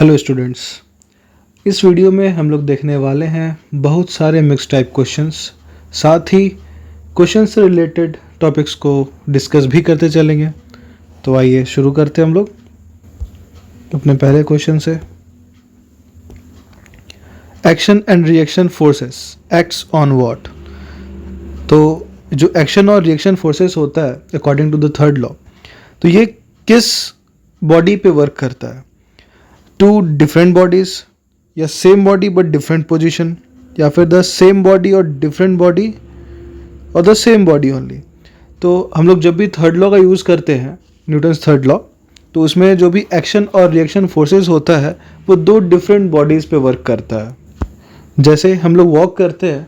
Hello students, इस video में हम लोग देखने वाले हैं बहुत सारे मिक्स टाइप क्वेश्चंस, साथ ही क्वेश्चन से रिलेटेड टॉपिक्स को डिस्कस भी करते चलेंगे। तो आइए शुरू करते हैं हम लोग अपने पहले क्वेश्चन से। Action and reaction forces acts on what. तो जो एक्शन और रिएक्शन फोर्सेस होता है according to the third law, तो ये किस बॉडी पे वर्क करता है? टू डिफरेंट बॉडीज, या same body but different position, या फिर द सेम बॉडी और डिफरेंट बॉडी, और द सेम बॉडी ओनली। तो हम लोग जब भी थर्ड लॉ का यूज़ करते हैं, न्यूटन्स थर्ड लॉ, तो उसमें जो भी एक्शन और रिएक्शन फोर्सेस होता है वो दो डिफरेंट बॉडीज़ पे वर्क करता है। जैसे हम लोग वॉक करते हैं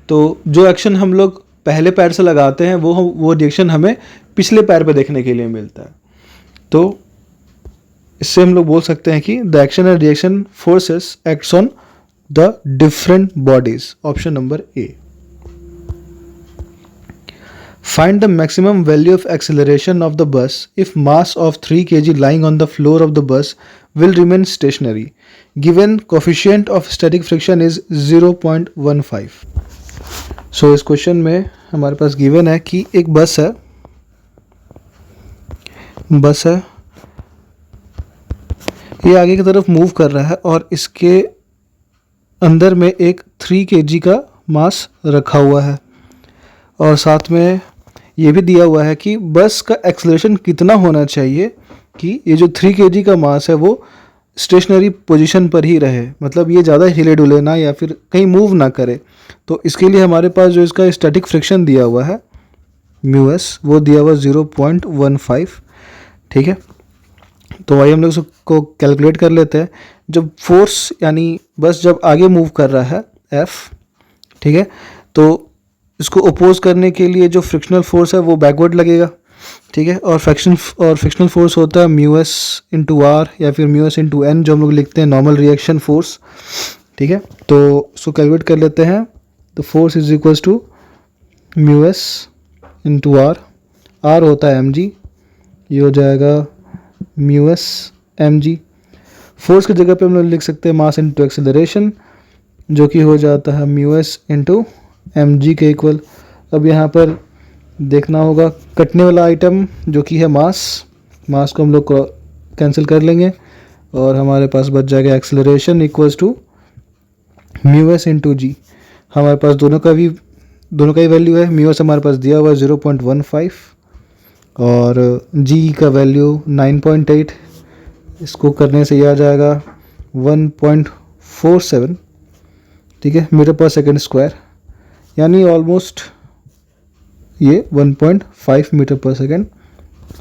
तो जो एक्शन हम लोग पहले पैर से लगाते हैं वो रिएक्शन हमें पिछले पैर पे देखने के लिए मिलता है। तो इससे हम लोग बोल सकते हैं कि the action and reaction forces acts on the different bodies. Option number A. Find the maximum value of acceleration of the bus if mass of 3 kg lying on the floor of the bus will remain stationary given coefficient of static friction is 0.15। सो इस question में हमारे पास given है कि एक बस है ये आगे की तरफ मूव कर रहा है और इसके अंदर में एक 3 kg का मास रखा हुआ है, और साथ में ये भी दिया हुआ है कि बस का एक्सेलरेशन कितना होना चाहिए कि ये जो 3 kg का मास है वो स्टेशनरी पोजीशन पर ही रहे, मतलब ये ज़्यादा हिले डुले ना या फिर कहीं मूव ना करे। तो इसके लिए हमारे पास जो इसका स्टैटिक फ्रिक्शन दिया हुआ है म्यू एस, वो दिया हुआ 0.15। ठीक है, तो वही हम लोग इसको कैलकुलेट कर लेते हैं। जब फोर्स यानी बस जब आगे मूव कर रहा है F, ठीक है, तो इसको अपोज करने के लिए जो फ्रिक्शनल फोर्स है वो बैकवर्ड लगेगा। ठीक है, और फ्रिक्शनल फोर्स होता है म्यू एस इंटू आर या फिर म्यू एस इंटू एन, जो हम लोग लिखते हैं नॉर्मल रिएक्शन फोर्स। ठीक है, तो इसको कैलकुलेट कर लेते हैं। तो force is equals to mu S into R होता है mg, ये हो जाएगा mu S M G. Force की जगह पे हम लोग लिख सकते हैं मास इंटू एक्सेलरेशन, जो कि हो जाता है mu S into M G के इक्वल। अब यहाँ पर देखना होगा कटने वाला आइटम जो कि है मास को हम लोग कैंसिल कर लेंगे और हमारे पास बच जाएगा acceleration equals to mu S into g. हमारे पास दोनों का ही वैल्यू है। म्यू एस हमारे पास दिया हुआ है 0.15 और जी का वैल्यू 9.8। इसको करने से ये आ जाएगा 1.47, ठीक है, मीटर पर सेकेंड स्क्वायर, यानी ऑलमोस्ट ये 1.5 मीटर पर सेकेंड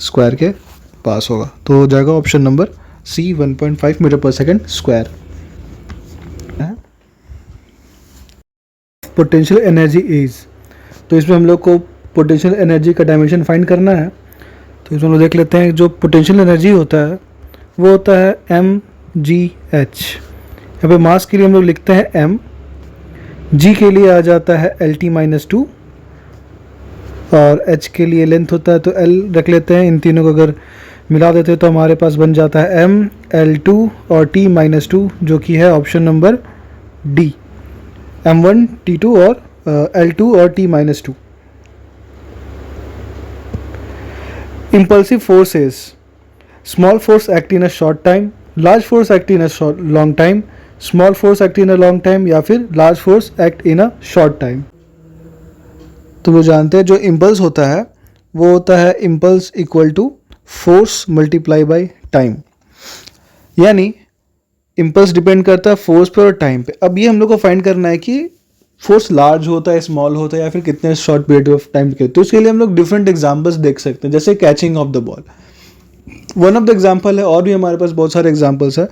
स्क्वायर के पास होगा। तो हो जाएगा option number C 1.5 metre per second square. Potential energy is, तो इसमें हम लोग को पोटेंशियल एनर्जी का डायमेंशन फाइंड करना है। तो इसमें हम लोग देख लेते हैं जो पोटेंशियल एनर्जी होता है वो होता है mgh। यहाँ पे मास के लिए हम लोग लिखते हैं m, g के लिए आ जाता है LT-2 और h के लिए लेंथ होता है तो l रख लेते हैं। इन तीनों को अगर मिला देते हैं तो हमारे पास बन जाता है m L2 और T-2, जो कि है option number D, m1 T2 और L2 और T-2। Impulsive force is small force act in a short time, large force act in a long time, small force act in a long time, या फिर large force act in a short time। तो वो जानते हैं जो impulse होता है वो होता है impulse equal to force multiply by time, यानी इम्पल्स डिपेंड करता है फोर्स पे और टाइम पे। अब ये हम लोग को फाइंड करना है कि फोर्स लार्ज होता है, स्मॉल होता है, या फिर कितने शॉर्ट पीरियड ऑफ टाइम के। तो इसके लिए हम लोग डिफरेंट एग्जांपल्स देख सकते हैं, जैसे catching of the ball one of the example है, और भी हमारे पास बहुत सारे एग्जांपल्स हैं।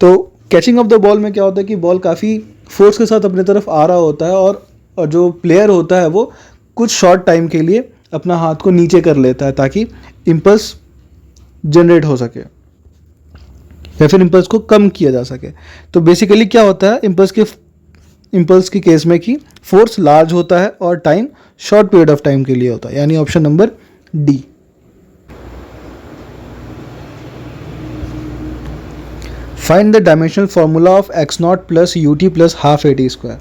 तो कैचिंग ऑफ द बॉल में क्या होता है कि बॉल काफ़ी फोर्स के साथ अपने तरफ आ रहा होता है और जो प्लेयर होता है वो कुछ शॉर्ट टाइम के लिए अपना हाथ को नीचे कर लेता है ताकि इम्पल्स जनरेट हो सके या फिर इम्पल्स को कम किया जा सके। तो बेसिकली क्या होता है इम्पल्स की केस में कि फोर्स लार्ज होता है और time short period of time के लिए होता है, यानी option number D. Find the dimensional formula of x not plus you T plus half A T square.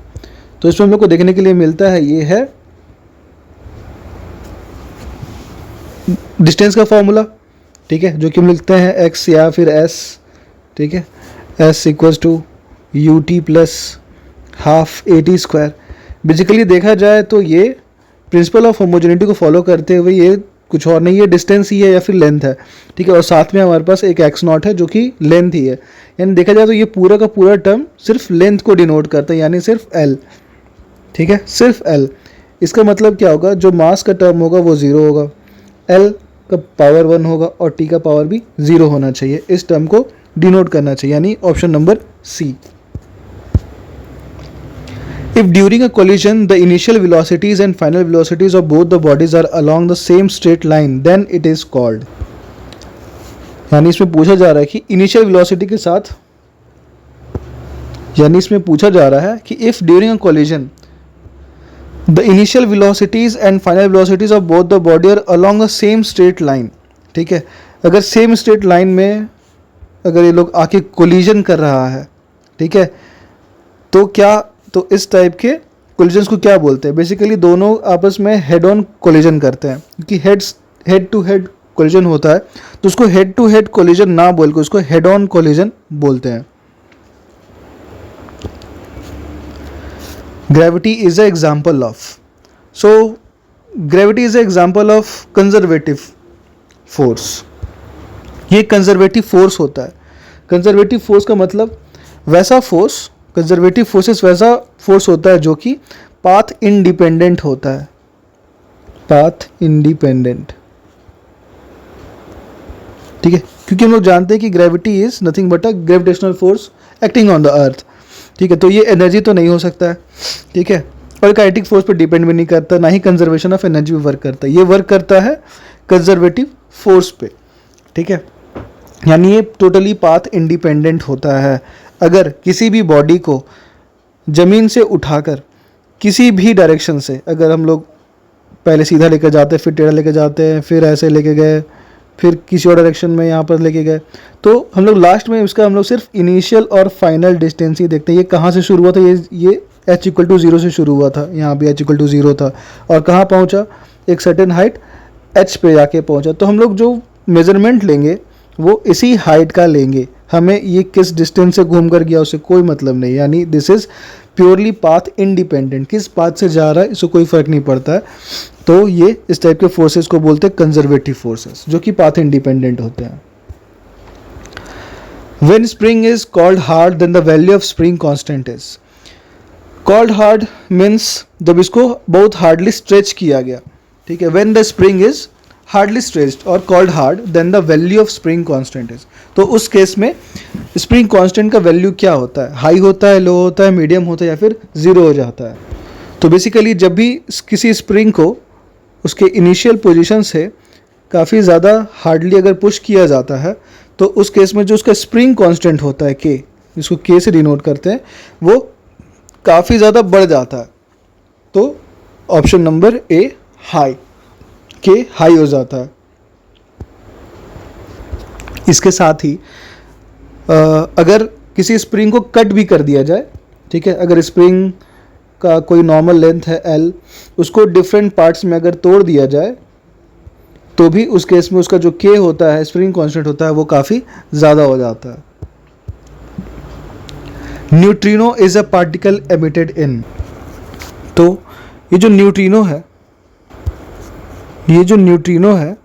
तो इसमें हम लोग को देखने के लिए मिलता है, ये है डिस्टेंस का फॉर्मूला, ठीक है, जो कि हम लिखते हैं एक्स या फिर एस, ठीक है, S equals to U T plus half A T square. Basically देखा जाए तो ये प्रिंसिपल ऑफ होमोजेनिटी को फॉलो करते हुए ये कुछ और नहीं है, डिस्टेंस ही है या फिर लेंथ है, ठीक है, और साथ में हमारे पास एक एक्स नॉट है जो कि लेंथ ही है। यानी देखा जाए तो ये पूरा का पूरा टर्म सिर्फ लेंथ को डिनोट करता है, यानी सिर्फ एल, ठीक है, सिर्फ एल। इसका मतलब क्या होगा, जो मास का टर्म होगा वो ज़ीरो होगा, एल का पावर 1 होगा और टी का पावर भी 0 होना चाहिए, इस टर्म को डिनोट करना चाहिए, यानी option number C. If during a collision the initial velocities and final velocities of both the bodies are along the same straight line, then it is called। यानी इसमें पूछा जा रहा है कि इनिशियल वेलोसिटी के साथ, यानी इसमें पूछा जा रहा है कि if during a collision the initial velocities and final velocities of both the body are along the same straight line, ठीक है, अगर सेम स्ट्रेट लाइन में अगर ये लोग आके कोलिजन कर रहा है, ठीक है, तो क्या, तो इस टाइप के कोलिजन्स को क्या बोलते हैं? बेसिकली दोनों आपस में हेड ऑन कोलिजन करते हैं, क्योंकि हेड टू हेड कोलिजन होता है, तो उसको हेड टू हेड कोलिजन ना बोल के उसको हेड ऑन कोलिजन बोलते हैं। Gravity is a example of, so gravity is a example of conservative force. ये कंजर्वेटिव फोर्स होता है। कंजर्वेटिव फोर्स का मतलब वैसा फोर्स, कंजर्वेटिव फोर्सेस वैसा फोर्स होता है जो कि पाथ इंडिपेंडेंट होता है, पाथ इंडिपेंडेंट, ठीक है, क्योंकि हम लोग जानते हैं कि gravity is nothing but a gravitational force acting on the earth, ठीक है, तो ये एनर्जी तो नहीं हो सकता है, ठीक है, और काइनेटिक फोर्स पर डिपेंड भी नहीं करता, ना ही कंजर्वेशन ऑफ एनर्जी पे वर्क करता है, ये वर्क करता है कंजर्वेटिव फोर्स पे, ठीक है, यानी ये टोटली पाथ इंडिपेंडेंट होता है। अगर किसी भी बॉडी को ज़मीन से उठाकर किसी भी डायरेक्शन से अगर हम लोग पहले सीधा लेकर जाते हैं, फिर टेढ़ा लेकर जाते हैं, फिर ऐसे लेके गए, फिर किसी और डायरेक्शन में यहाँ पर लेके गए, तो हम लोग लास्ट में इसका हम लोग सिर्फ इनिशियल और फाइनल डिस्टेंस ही देखते हैं। ये कहाँ से शुरू हुआ था, ये h इक्वल टू 0 से शुरू हुआ था, यहाँ भी h इक्वल टू 0 था, और कहाँ पहुँचा, एक सर्टेन हाइट h पे जाके पहुँचा। तो हम लोग जो मेजरमेंट लेंगे वो इसी हाइट का लेंगे, हमें ये किस डिस्टेंस से घूम कर गया उससे कोई मतलब नहीं, यानी this is purely path independent, किस पाथ से जा रहा है इससे कोई फ़र्क नहीं पड़ता है। तो ये इस टाइप के फोर्सेस को बोलते हैं कंजर्वेटिव फोर्सेस, जो कि पाथ इंडिपेंडेंट होते हैं। When spring is called hard then the value of spring constant is. Called hard means जब इसको बहुत हार्डली स्ट्रेच किया गया, ठीक है, when the spring is hardly stretched और called hard then the value of spring constant is. तो उस केस में स्प्रिंग कांस्टेंट का वैल्यू क्या होता है, हाई होता है, लो होता है, मीडियम होता है या फिर 0 हो जाता है। तो बेसिकली जब भी किसी स्प्रिंग को उसके इनिशियल पोजीशन से काफ़ी ज़्यादा हार्डली अगर पुश किया जाता है, तो उस केस में जो उसका स्प्रिंग कांस्टेंट होता है के, जिसको के से डिनोट करते हैं, वो काफ़ी ज़्यादा बढ़ जाता है। तो ऑप्शन नंबर ए हाई, के हाई हो जाता है। इसके साथ ही अगर किसी स्प्रिंग को कट भी कर दिया जाए, ठीक है, अगर स्प्रिंग का कोई नॉर्मल लेंथ है L, उसको डिफरेंट पार्ट्स में अगर तोड़ दिया जाए, तो भी उस केस में उसका जो K होता है, स्प्रिंग कांस्टेंट होता है, वो काफ़ी ज़्यादा हो जाता है। Neutrino is a particle emitted इन। तो ये जो न्यूट्रिनो है,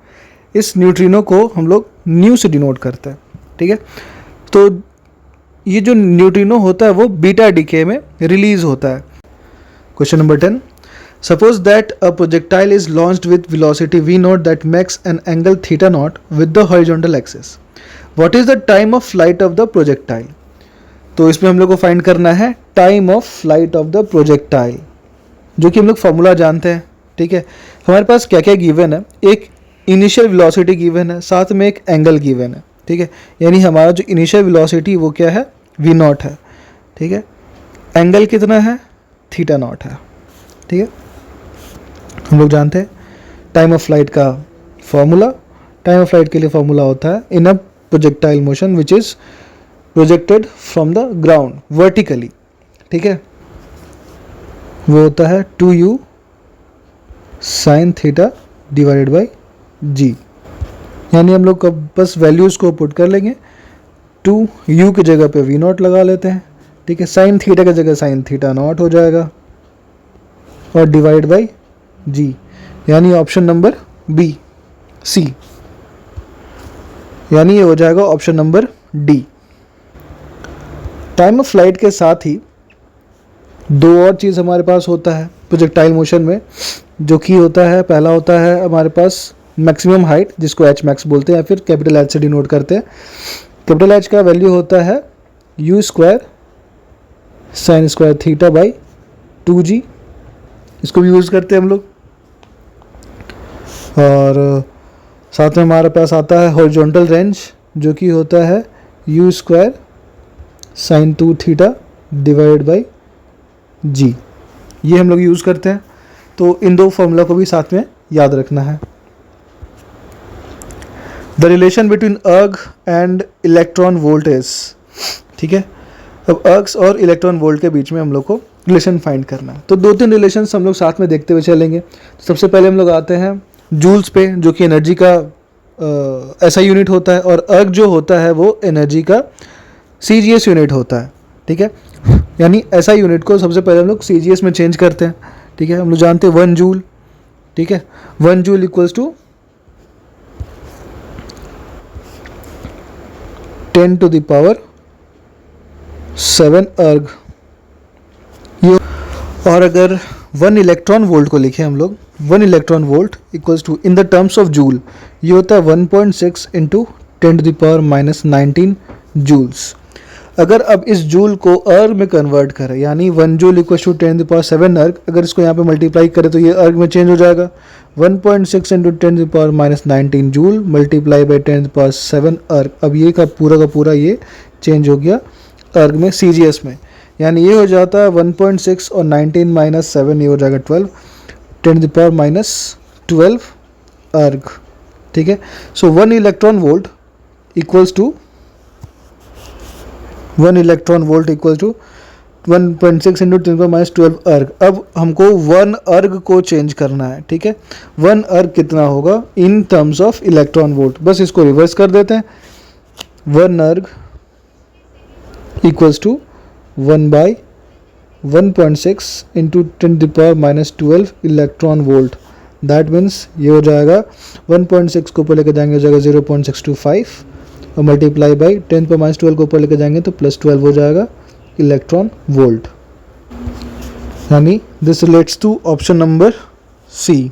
इस न्यूट्रिनो को हम लोग न्यू से डिनोट करते हैं, ठीक है। तो ये जो न्यूट्रिनो होता है वो बीटा डीके में रिलीज होता है। Question number 10, suppose that a projectile is launched with velocity v not that makes an angle theta naught with the horizontal axis. What is the time of flight of the projectile. तो इसमें हम लोग को find करना है time of flight of the projectile, जो कि हम लोग फॉर्मूला जानते हैं, ठीक है। हमारे पास क्या क्या गिवन है, एक इनिशियल वेलोसिटी गिवन है, साथ में एक एंगल गिवन है, ठीक है, यानी हमारा जो इनिशियल वेलोसिटी वो क्या है, v नॉट है, ठीक है, एंगल कितना है, थीटा नॉट है, ठीक है। हम लोग जानते हैं टाइम ऑफ फ्लाइट का फॉर्मूला, टाइम ऑफ फ्लाइट के लिए फॉर्मूला होता है in a projectile motion which is projected from the ground vertically, ठीक है, वो होता है 2u sine theta divided by g. यानी हम लोग बस वैल्यूज़ को पुट कर लेंगे, 2u की जगह पे v नॉट लगा लेते हैं, ठीक है, साइन थीटा की जगह साइन थीटा नॉट हो जाएगा और डिवाइड बाई जी, यानी ऑप्शन नंबर बी सी, यानी ये हो जाएगा option number D. Time of flight के साथ ही दो और चीज़ हमारे पास होता है प्रोजेक्टाइल मोशन में, जो कि होता है, पहला होता है हमारे पास मैक्सिमम हाइट, जिसको एच मैक्स बोलते हैं या फिर कैपिटल एच से डिनोट करते हैं। कैपिटल एच का वैल्यू होता है u square sine square theta by 2g, इसको भी यूज़ करते हैं हम लोग। और साथ में हमारे पास आता है हॉरिजॉन्टल रेंज, जो कि होता है u square sine 2 theta divide by g, ये हम लोग यूज़ करते हैं। तो इन दो फॉर्मूला को भी साथ में याद रखना है। द रिलेशन बिटवीन अर्ग एंड इलेक्ट्रॉन वोल्टेज, ठीक है, अब अर्ग्स और इलेक्ट्रॉन वोल्ट के बीच में हम लोग को रिलेशन फाइंड करना है। तो दो तीन रिलेशंस हम लोग साथ में देखते हुए चलेंगे। तो सबसे पहले हम लोग आते हैं जूल्स पे, जो कि एनर्जी का ऐसा यूनिट होता है, और अर्ग जो होता है वो एनर्जी का CGS यूनिट होता है, ठीक है। यानी ऐसा यूनिट को सबसे पहले हम लोग CGS में चेंज करते हैं, ठीक है। हम लोग जानते हैं 1 जूल, ठीक है, 1 joule equals to 10 to the power 7 अर्ग। ये, और अगर 1 इलेक्ट्रॉन वोल्ट को लिखें हम लोग, 1 electron volt equals to in the terms of joule, ये होता है 1.6 into 10 to the power -19 joules. अगर अब इस जूल को अर्ग में कन्वर्ट करें, यानी 1 joule equal to 10 to the power 7 अर्ग, अगर इसको यहाँ पे मल्टीप्लाई करें तो ये अर्ग में चेंज हो जाएगा, 1.6 into 10 to the power -19 joule multiply by 10 to the power 7 अर्ग। अब ये का पूरा ये चेंज हो गया अर्ग में, CGS में, यानी ये हो जाता है 1.6 और 19 माइनस 7, ये हो जाएगा 12, 10 to the power -12 अर्ग, ठीक है। So 1 electron volt equals to 1 electron volt equal to 1.6 into 10 to the power -12 अर्ग। अब हमको 1 अर्ग को चेंज करना है, ठीक है। 1 अर्ग कितना होगा in terms of electron volt, बस इसको रिवर्स कर देते हैं। 1 erg equals to 1 by 1.6 into 10 to the power -12 electron volt. That means ये हो जाएगा 1.6 को ऊपर लेकर जाएंगे हो जाएगा 0.625 और मल्टीप्लाई बाई 10 पर -12 को ऊपर लेकर जाएंगे तो +12 हो जाएगा इलेक्ट्रॉन वोल्ट। यानी this relates to option number C.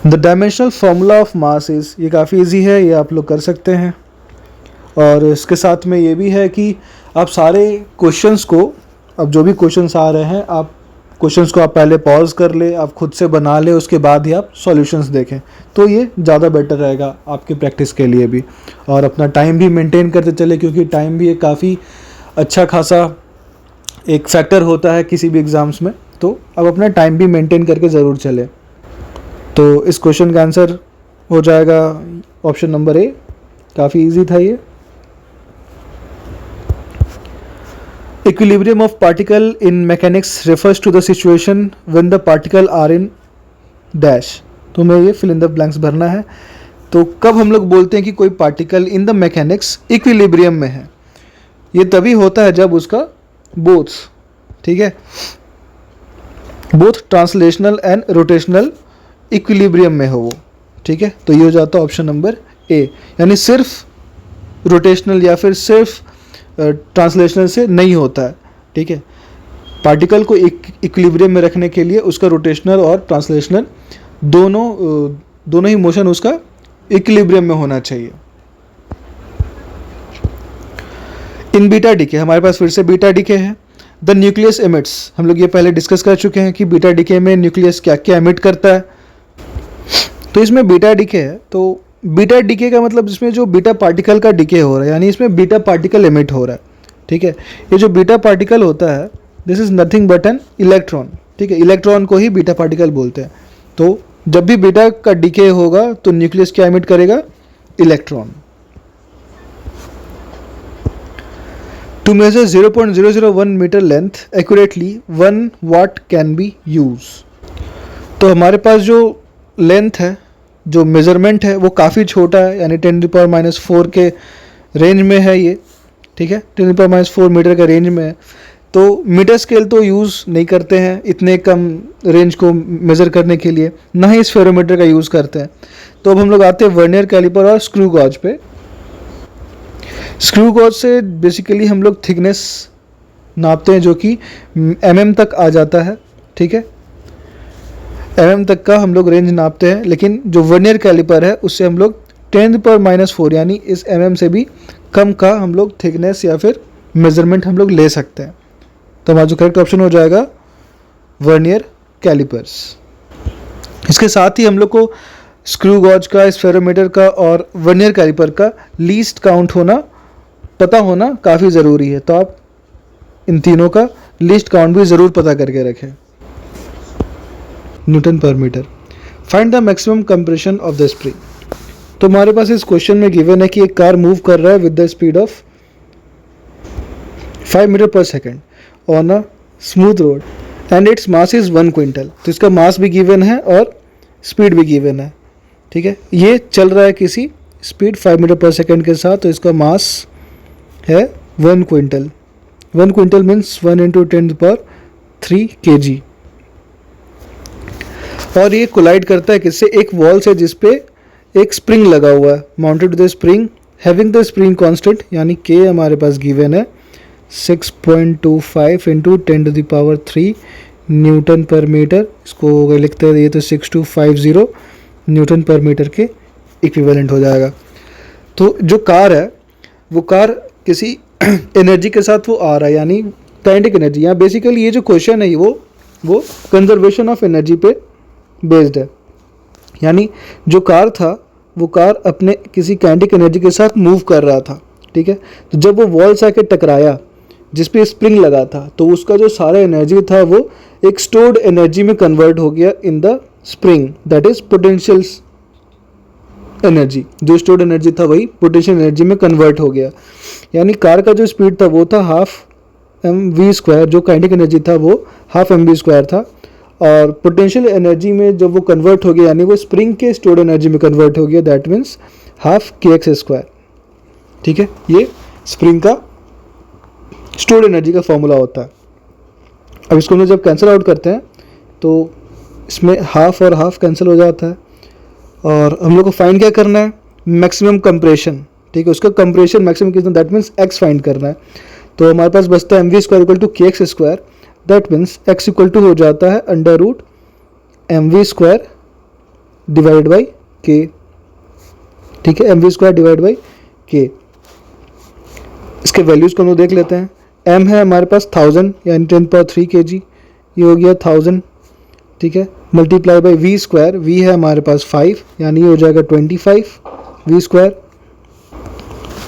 The dimensional formula of mass is, ये काफ़ी इजी है, ये आप लोग कर सकते हैं। और इसके साथ में ये भी है कि आप सारे क्वेश्चंस को, अब जो भी क्वेश्चंस आ रहे हैं, आप क्वेश्चंस को आप पहले पॉज कर ले, आप खुद से बना ले, उसके बाद ही आप सॉल्यूशंस देखें, तो ये ज़्यादा बेटर रहेगा आपकी प्रैक्टिस के लिए भी। और अपना टाइम भी मेंटेन करते चले, क्योंकि टाइम भी एक काफ़ी अच्छा खासा एक फैक्टर होता है किसी भी एग्ज़ाम्स में, तो अब अपना टाइम भी मेंटेन करके ज़रूर चले। तो इस क्वेश्चन का आंसर हो जाएगा ऑप्शन नंबर ए, काफ़ी ईजी था ये। Equilibrium of particle in mechanics refers to the situation when the particle are in dash। तो मैं ये fill in the blanks भरना है। तो कब हम लोग बोलते हैं कि कोई particle in the mechanics equilibrium में है, ये तभी होता है जब उसका बोथ, ठीक है, both translational and rotational equilibrium में हो वो, ठीक है। तो ये हो जाता है ऑप्शन नंबर ए, यानी सिर्फ रोटेशनल या फिर सिर्फ ट्रांसलेशनल से नहीं होता है, ठीक है। पार्टिकल को इक्विलिब्रियम में रखने के लिए उसका रोटेशनल और ट्रांसलेशनल दोनों ही मोशन उसका इक्विलिब्रियम में होना चाहिए। इन बीटा डीके, हमारे पास फिर से बीटा डीके है। द न्यूक्लियस एमिट्स, हम लोग ये पहले डिस्कस कर चुके हैं कि बीटा डीके में न्यूक्लियस क्या क्या एमिट करता है। तो इसमें बीटा डीके है, तो बीटा डीके का मतलब इसमें जो बीटा पार्टिकल का डीके हो रहा है, यानी इसमें बीटा पार्टिकल एमिट हो रहा है, ठीक है। ये जो बीटा पार्टिकल होता है, this is nothing but an electron, ठीक है। इलेक्ट्रॉन को ही बीटा पार्टिकल बोलते हैं। तो जब भी बीटा का डीके होगा तो न्यूक्लियस क्या एमिट करेगा, electron. To measure 0.001 meter length accurately, 1 watt can be used। तो हमारे पास जो लेंथ है, जो मेज़रमेंट है, वो काफ़ी छोटा है, यानी 10⁻⁻⁴ के रेंज में है ये, ठीक है, 10⁻⁴ मीटर के रेंज में है। तो मीटर स्केल तो यूज़ नहीं करते हैं इतने कम रेंज को मेज़र करने के लिए, ना ही स्फेरोमीटर का यूज़ करते हैं। तो अब हम लोग आते हैं वर्नियर कैलिपर और स्क्रू गॉज पे। स्क्रू गॉज से बेसिकली हम लोग थिकनेस नापते हैं, जो कि mm तक आ जाता है, ठीक है, mm तक का हम लोग रेंज नापते हैं। लेकिन जो वर्नियर कैलिपर है उससे हम लोग 10⁻⁴ यानी इस mm से भी कम का हम लोग थिकनेस या फिर मेज़रमेंट हम लोग ले सकते हैं। तो हमारा जो करेक्ट ऑप्शन हो जाएगा वर्नियर कैलिपर्स। इसके साथ ही हम लोग को स्क्रू गॉज का, स्फेरोमीटर का और वर्नियर कैलिपर का लीस्ट काउंट पता होना काफ़ी ज़रूरी है। तो आप इन तीनों का लीस्ट काउंट भी ज़रूर पता करके रखें। Newton per metre. Find the maximum compression of the spring. तो हमारे पास इस क्वेश्चन में गिवन है कि एक कार मूव कर रहा है with the speed of 5 metre per second on a smooth road and its mass is 1 quintal. तो इसका मास भी गिवन है और स्पीड भी गिवन है, ठीक है। ये चल रहा है किसी स्पीड 5 मीटर पर सेकेंड के साथ, तो इसका मास है 1 क्विंटल। 1 quintal means 1 × 10⁻³ kg। और ये कोलाइड करता है किससे? एक वॉल से जिस पे एक स्प्रिंग लगा हुआ है, mounted to the spring having the spring constant, यानी के हमारे पास गिवन है 6.25 × 10⁻³ न्यूटन पर मीटर। इसको लिखते हैं, ये तो 6250 न्यूटन पर मीटर के इक्विवेलेंट हो जाएगा। तो जो कार है वो कार किसी एनर्जी के साथ वो आ रहा है, यानी काइनेटिक एनर्जी। यहाँ बेसिकली ये जो क्वेश्चन है वो कंजर्वेशन ऑफ एनर्जी पे बेस्ड है। यानी जो कार था वो कार अपने किसी काइनेटिक एनर्जी के साथ मूव कर रहा था, ठीक है। तो जब वो वॉल से आके टकराया जिस पे स्प्रिंग लगा था, तो उसका जो सारा एनर्जी था वो एक स्टोर्ड एनर्जी में कन्वर्ट हो गया in the spring, that is potential energy. जो स्टोर्ड एनर्जी था वही पोटेंशियल एनर्जी में कन्वर्ट हो गया। यानी कार का जो स्पीड था वो था 12 mv², जो काइनेटिक एनर्जी था वो 12 mv² था, और पोटेंशियल एनर्जी में जब वो कन्वर्ट हो गया, यानी वो स्प्रिंग के स्टोर्ड एनर्जी में कन्वर्ट हो गया, दैट मीन्स 12 kx², ठीक है। ये स्प्रिंग का स्टोर्ड एनर्जी का फॉर्मूला होता है। अब इसको हम जब कैंसिल आउट करते हैं तो इसमें हाफ और हाफ कैंसिल हो जाता है, और हम लोग को फाइंड क्या करना है? मैक्सिमम कंप्रेशन, ठीक है। उसका कंप्रेशन मैक्सिमम कितना, दैट मीन्स x फाइंड करना है। तो हमारे पास बचता है mv² = kx², that means x = हो जाता है √mv² डिवाइड बाई k, ठीक है, mv² डिवाइड बाई k। इसके वैल्यूज़ को हम लोग देख लेते हैं। m है हमारे पास 1000 यानी 10⁻³ kg, ये हो गया 1000, ठीक है, मल्टीप्लाई बाई v², v है हमारे पास 5 यानी ये हो जाएगा 25 v²,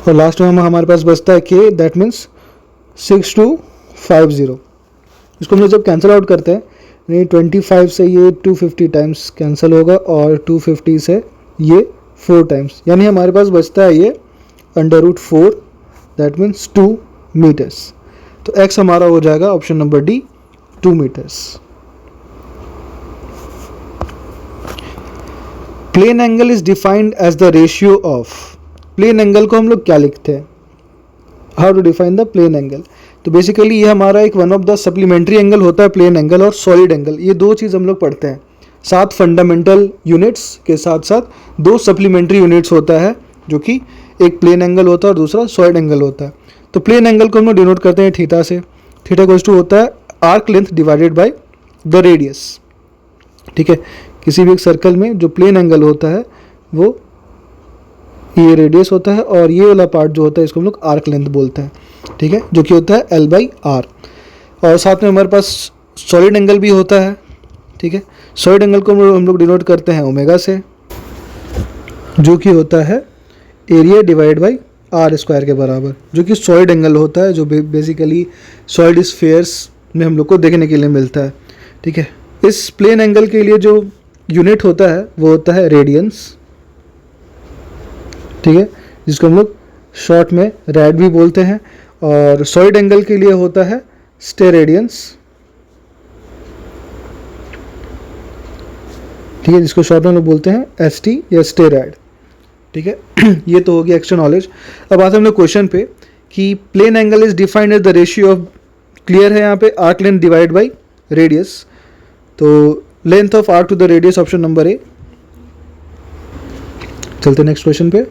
और लास्ट में हमारे पास बचता है k, दैट मीन्स 6250। इसको हम लोग जब कैंसिल आउट करते हैं, नहीं 25 से ये 250 टाइम्स कैंसिल होगा, और 250 से ये 4 टाइम्स, यानी हमारे पास बचता है ये √4, दैट मीन्स 2 मीटर्स। तो x हमारा हो जाएगा option number D, 2 metres. Plane angle is defined as the ratio of. Plane angle को हम लोग क्या लिखते हैं? How to define the plane angle? तो बेसिकली ये हमारा एक one of the supplementary angle होता है, प्लेन एंगल और सॉलिड एंगल। ये दो चीज़ हम लोग पढ़ते हैं। 7 फंडामेंटल यूनिट्स के साथ साथ 2 सप्लीमेंट्री यूनिट्स होता है, जो कि एक प्लेन एंगल होता है और दूसरा सॉलिड एंगल होता है। तो प्लेन एंगल को हम लोग डिनोट करते हैं थीटा से। थीटा इक्वल्स टू होता है arc length divided by the radius, ठीक है। किसी भी एक सर्कल में जो प्लेन एंगल होता है वो ये रेडियस होता है, और ये वाला पार्ट जो होता है इसको हम लोग आर्क लेंथ बोलते हैं, ठीक है, जो कि होता है L/R। और साथ में हमारे पास सॉलिड एंगल भी होता है, ठीक है। सॉलिड एंगल को हम लोग डिनोट करते हैं ओमेगा से, जो कि होता है एरिया डिवाइड बाई r² के बराबर, जो कि सॉलिड एंगल होता है, जो बेसिकली सॉलिड स्फीयर्स में हम लोग को देखने के लिए मिलता है, ठीक है। इस प्लेन एंगल के लिए जो यूनिट होता है वो होता है रेडियंस, ठीक है, जिसको हम लोग शॉर्ट में रैड भी बोलते हैं। और सॉलिड एंगल के लिए होता है स्टेरेडियंस, ठीक है, जिसको शॉर्ट में लोग बोलते हैं ST या स्टेरैड। ठीक है, ये तो हो गया एक्स्ट्रा नॉलेज। अब आते हैं हम लोग क्वेश्चन पे कि plane angle is defined as the ratio of, clear है यहाँ पे, arc length divide by radius. तो length of arc to the radius, option number A. चलते नेक्स्ट क्वेश्चन पे।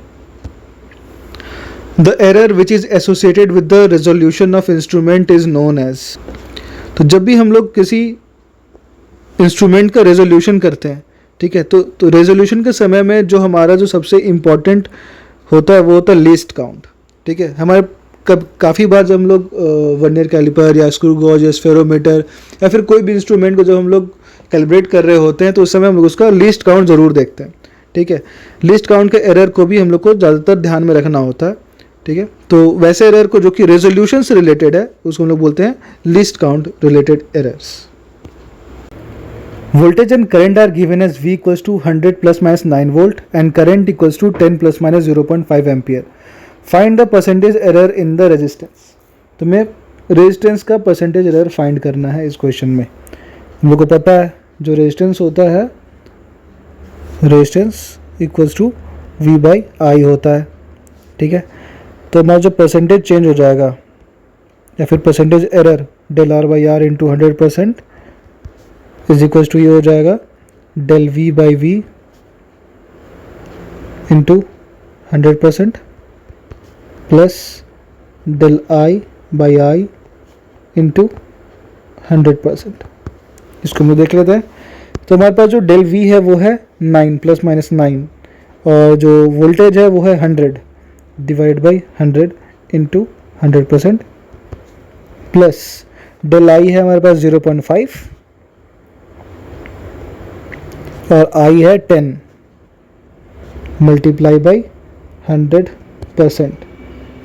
The error which is associated with the resolution of instrument is known as. तो जब भी हम लोग किसी इंस्ट्रूमेंट का रेजोल्यूशन करते हैं, ठीक है, तो रेजोल्यूशन के समय में जो हमारा जो सबसे इम्पॉर्टेंट होता है वो होता है लीस्ट काउंट। ठीक है, हमारे काफ़ी बार जब हम लोग वर्नियर कैलिपर या स्क्रू गॉज या स्फेरोमीटर या फिर कोई भी इंस्ट्रूमेंट को जब हम लोग कैलिब्रेट कर रहे होते हैं तो उस समय हम लोग उसका लीस्ट काउंट ज़रूर देखते हैं। ठीक है, लीस्ट काउंट के एरर को भी हम लोग को ज़्यादातर ध्यान में रखना होता है। ठीक है, तो वैसे एरर को जो कि रेजोल्यूशन से रिलेटेड है उसको हम लोग बोलते हैं least count related errors. Voltage and current are given as V equals to 100 plus minus 9 volt and current equals to 10 plus minus 0.5 ampere. Find the percentage error in the resistance. तो मैं resistance का percentage error find करना है इस question में। हम लोग को पता है जो रेजिस्टेंस होता है, resistance equals to V by I होता है। ठीक है, तो हमारा जो परसेंटेज चेंज हो जाएगा या फिर percentage error del R by R into 100% is equal to ये हो जाएगा del V by V into 100% plus del I by I into 100%। इसको हम देख लेते हैं। तो हमारे पास जो डेल V है वो है 9 प्लस माइनस 9 और जो वोल्टेज है वो है 100 divide by 100 into 100% plus del I है हमारे पास 0.5 और I है 10 मल्टीप्लाई बाई 100%।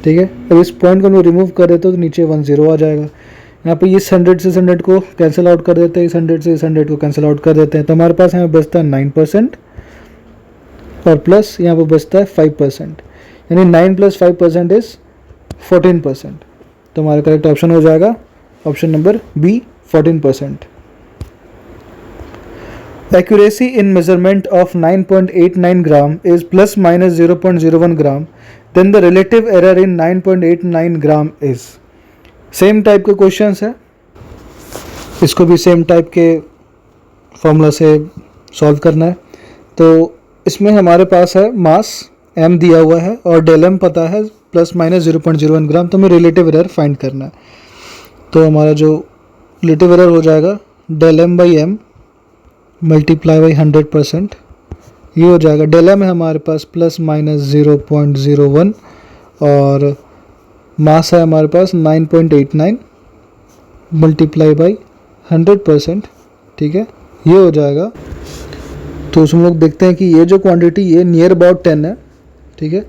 ठीक है, अब इस पॉइंट को हम लोग रिमूव कर देते हो तो नीचे 10 आ जाएगा। यहाँ पे इस 100 से इस 100 को कैंसिल आउट कर देते हैं, इस 100 से इस 100 को कैंसिल आउट कर देते हैं, तो हमारे पास यहाँ बचता है 9% और प्लस यहाँ पे बचता है 5%, यानी 9 प्लस 5% इज 14%। तो हमारा करेक्ट ऑप्शन हो जाएगा option number B 14%। Accuracy in measurement of 9.89 gram is plus minus 0.01 gram, then the relative error in 9.89 gram is। Same type के क्वेश्चंस है, इसको भी सेम टाइप के फॉर्मूला से सॉल्व करना है। तो इसमें हमारे पास है मास m दिया हुआ है और डेल m पता है प्लस माइनस 0.01 ग्राम, तो हमें रिलेटिव एरर फाइंड करना है। तो हमारा जो रिलेटिव एरर हो जाएगा del m by m multiply by 100%, ये हो जाएगा डेल m है हमारे पास प्लस माइनस 0.01 और मास है हमारे पास 9.89 मल्टीप्लाई बाई 100%। ठीक है, ये हो जाएगा। तो उसमें लोग देखते हैं कि ये जो क्वांटिटी ये नियर अबाउट 10 है। ठीक है,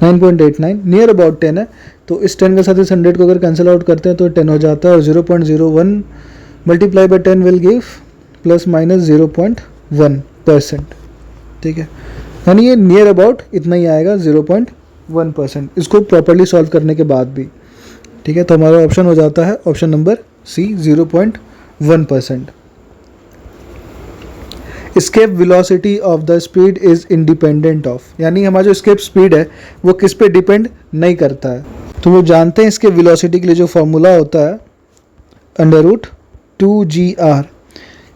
9.89 नियर अबाउट 10 है, तो इस 10 के साथ इस 100 को अगर कैंसिल आउट करते हैं तो 10 हो जाता है और 0.01 multiply by 10 will give plus minus 0.1%। ठीक है, यानी ये नियर अबाउट इतना ही आएगा 0.1%, इसको प्रॉपर्ली सॉल्व करने के बाद भी। ठीक है, तो हमारा ऑप्शन हो जाता है option number C 0.1%। Escape velocity of the speed is independent of, यानी हमारा जो स्केप स्पीड है वो किस पे डिपेंड नहीं करता है। तो वो जानते हैं इसके वेलोसिटी के लिए जो फॉर्मूला होता है √2gr,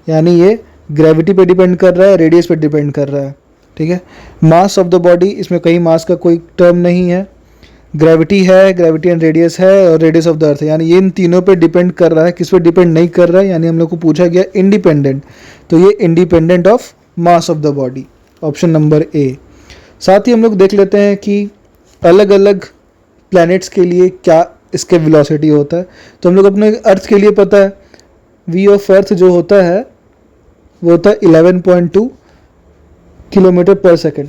यानी ये ग्रेविटी पे डिपेंड कर रहा है, रेडियस पे डिपेंड कर रहा है। ठीक है, मास ऑफ द बॉडी, इसमें कहीं मास का कोई टर्म नहीं है, ग्रेविटी है, ग्रेविटी एंड रेडियस है और रेडियस ऑफ द अर्थ है, यानी ये इन तीनों पे डिपेंड कर रहा है, किस पे डिपेंड नहीं कर रहा है, यानी हम लोग को पूछा गया इंडिपेंडेंट, तो ये independent of mass of the body, option number ए। साथ ही हम लोग देख लेते हैं कि अलग अलग प्लैनेट्स के लिए क्या इसके वेलोसिटी होता है। तो हम लोग अपने अर्थ के लिए पता है वी ऑफ अर्थ जो होता है वो होता है 11.2 किलोमीटर पर सेकेंड,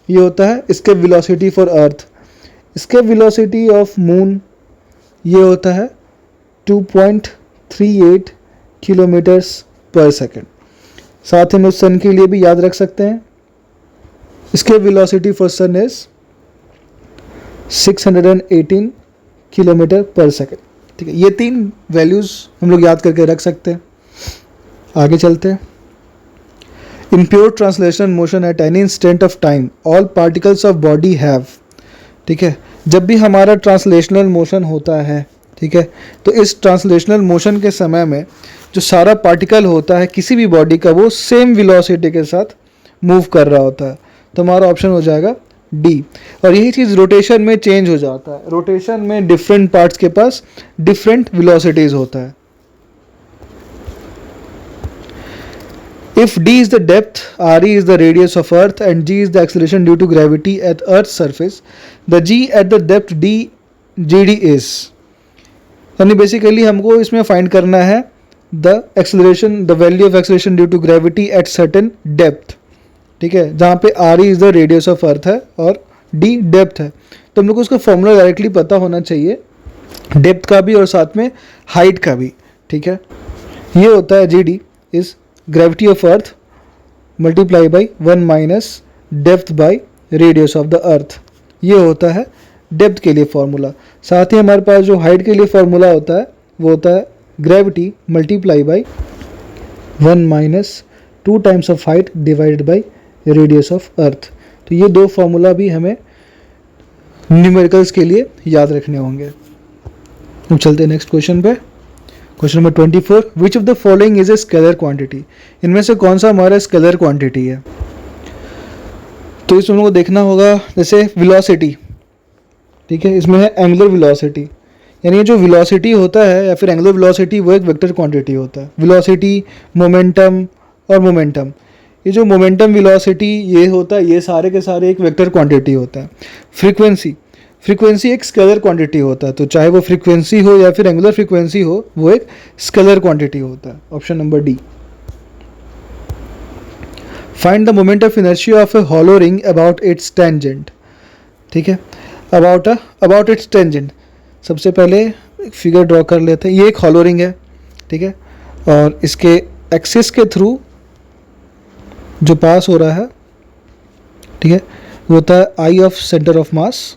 ये होता है इसके वेलोसिटी फॉर अर्थ। इसके वेलोसिटी ऑफ मून ये होता है 2.38 किलोमीटर्स पर सेकेंड। साथ ही हम सन के लिए भी याद रख सकते हैं, इसके velocity for sun is 618 kilometre per second. ठीक है, ये 3 वैल्यूज़ हम लोग याद करके रख सकते हैं। आगे चलते हैं। इन pure translational motion at any instant of time all particles of body have. ठीक है, जब भी हमारा ट्रांसलेशनल मोशन होता है, ठीक है, तो इस ट्रांसलेशनल मोशन के समय में जो सारा पार्टिकल होता है किसी भी बॉडी का, वो सेम वेलोसिटी के साथ मूव कर रहा होता है। तो हमारा ऑप्शन हो जाएगा डी। और यही चीज़ रोटेशन में चेंज हो जाता है। रोटेशन में डिफरेंट पार्ट्स के पास डिफरेंट वेलोसिटीज होता है। If d is the depth, re is the radius of earth and g is the acceleration due to gravity at earth's surface, the g at the depth d gd is, यानी basically हमको इसमें find करना है the acceleration, the value of acceleration due to gravity at certain depth. ठीक है, जहाँ पे R is the radius of earth है और डी डेप्थ है। तो हम लोग को उसका फॉर्मूला डायरेक्टली पता होना चाहिए, डेप्थ का भी और साथ में हाइट का भी। ठीक है, ये होता है G D is gravity of earth multiply by 1 minus depth by radius of the अर्थ। ये होता है डेप्थ के लिए फॉर्मूला। साथ ही हमारे पास जो हाइट के लिए फॉर्मूला होता है वो होता है gravity multiply by 1 minus 2 times of height divided by radius of अर्थ। तो ये 2 फॉर्मूला भी हमें न्यूमेरिकल्स के लिए याद रखने होंगे। अब चलते हैं नेक्स्ट क्वेश्चन पे। Question number 24, which of the following is a scalar quantity. इनमें से कौन सा हमारा स्केलर क्वांटिटी है। तो इसमें हमको देखना होगा, जैसे वेलोसिटी, ठीक है, इसमें है एंगुलर वेलोसिटी, यानी ये जो वेलोसिटी होता है या फिर एंगुलर वेलोसिटी वो एक वेक्टर क्वांटिटी होता है। वेलोसिटी, मोमेंटम और मोमेंटम, ये जो मोमेंटम वेलोसिटी ये होता है, ये सारे के सारे एक वेक्टर क्वांटिटी होता है। फ्रीक्वेंसी एक स्केलर क्वांटिटी होता है, तो चाहे वो फ्रीक्वेंसी हो या फिर एंगुलर फ्रीक्वेंसी हो, वो एक स्केलर क्वांटिटी होता है। Option number D. Find the moment of inertia of a hollow ring about it's tangent. ठीक है, अबाउट इट्स टेंजेंट। सबसे पहले एक फिगर ड्रॉ कर लेते हैं। ये एक हॉलो रिंग है, ठीक है, और इसके एक्सिस के थ्रू जो पास हो रहा है, ठीक है, वो होता है आई ऑफ सेंटर ऑफ मास।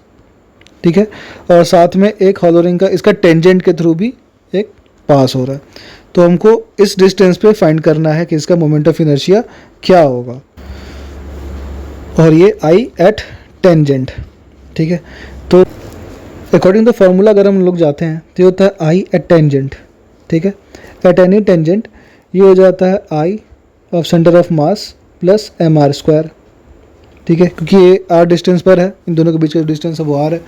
ठीक है, और साथ में एक हॉलो रिंग का इसका टेंजेंट के थ्रू भी एक पास हो रहा है। तो हमको इस डिस्टेंस पे फाइंड करना है कि इसका मोमेंट ऑफ इनर्शिया क्या होगा, और ये आई एट टेंजेंट। ठीक है, तो अकॉर्डिंग टू फॉर्मूला अगर हम लोग जाते हैं तो ये होता है आई एट टेंजेंट। ठीक है, एट एनी टेंजेंट ये हो जाता है I of centre of mass plus M R square. ठीक है, क्योंकि ये आर डिस्टेंस पर है, इन दोनों के बीच का डिस्टेंस है वो आर है।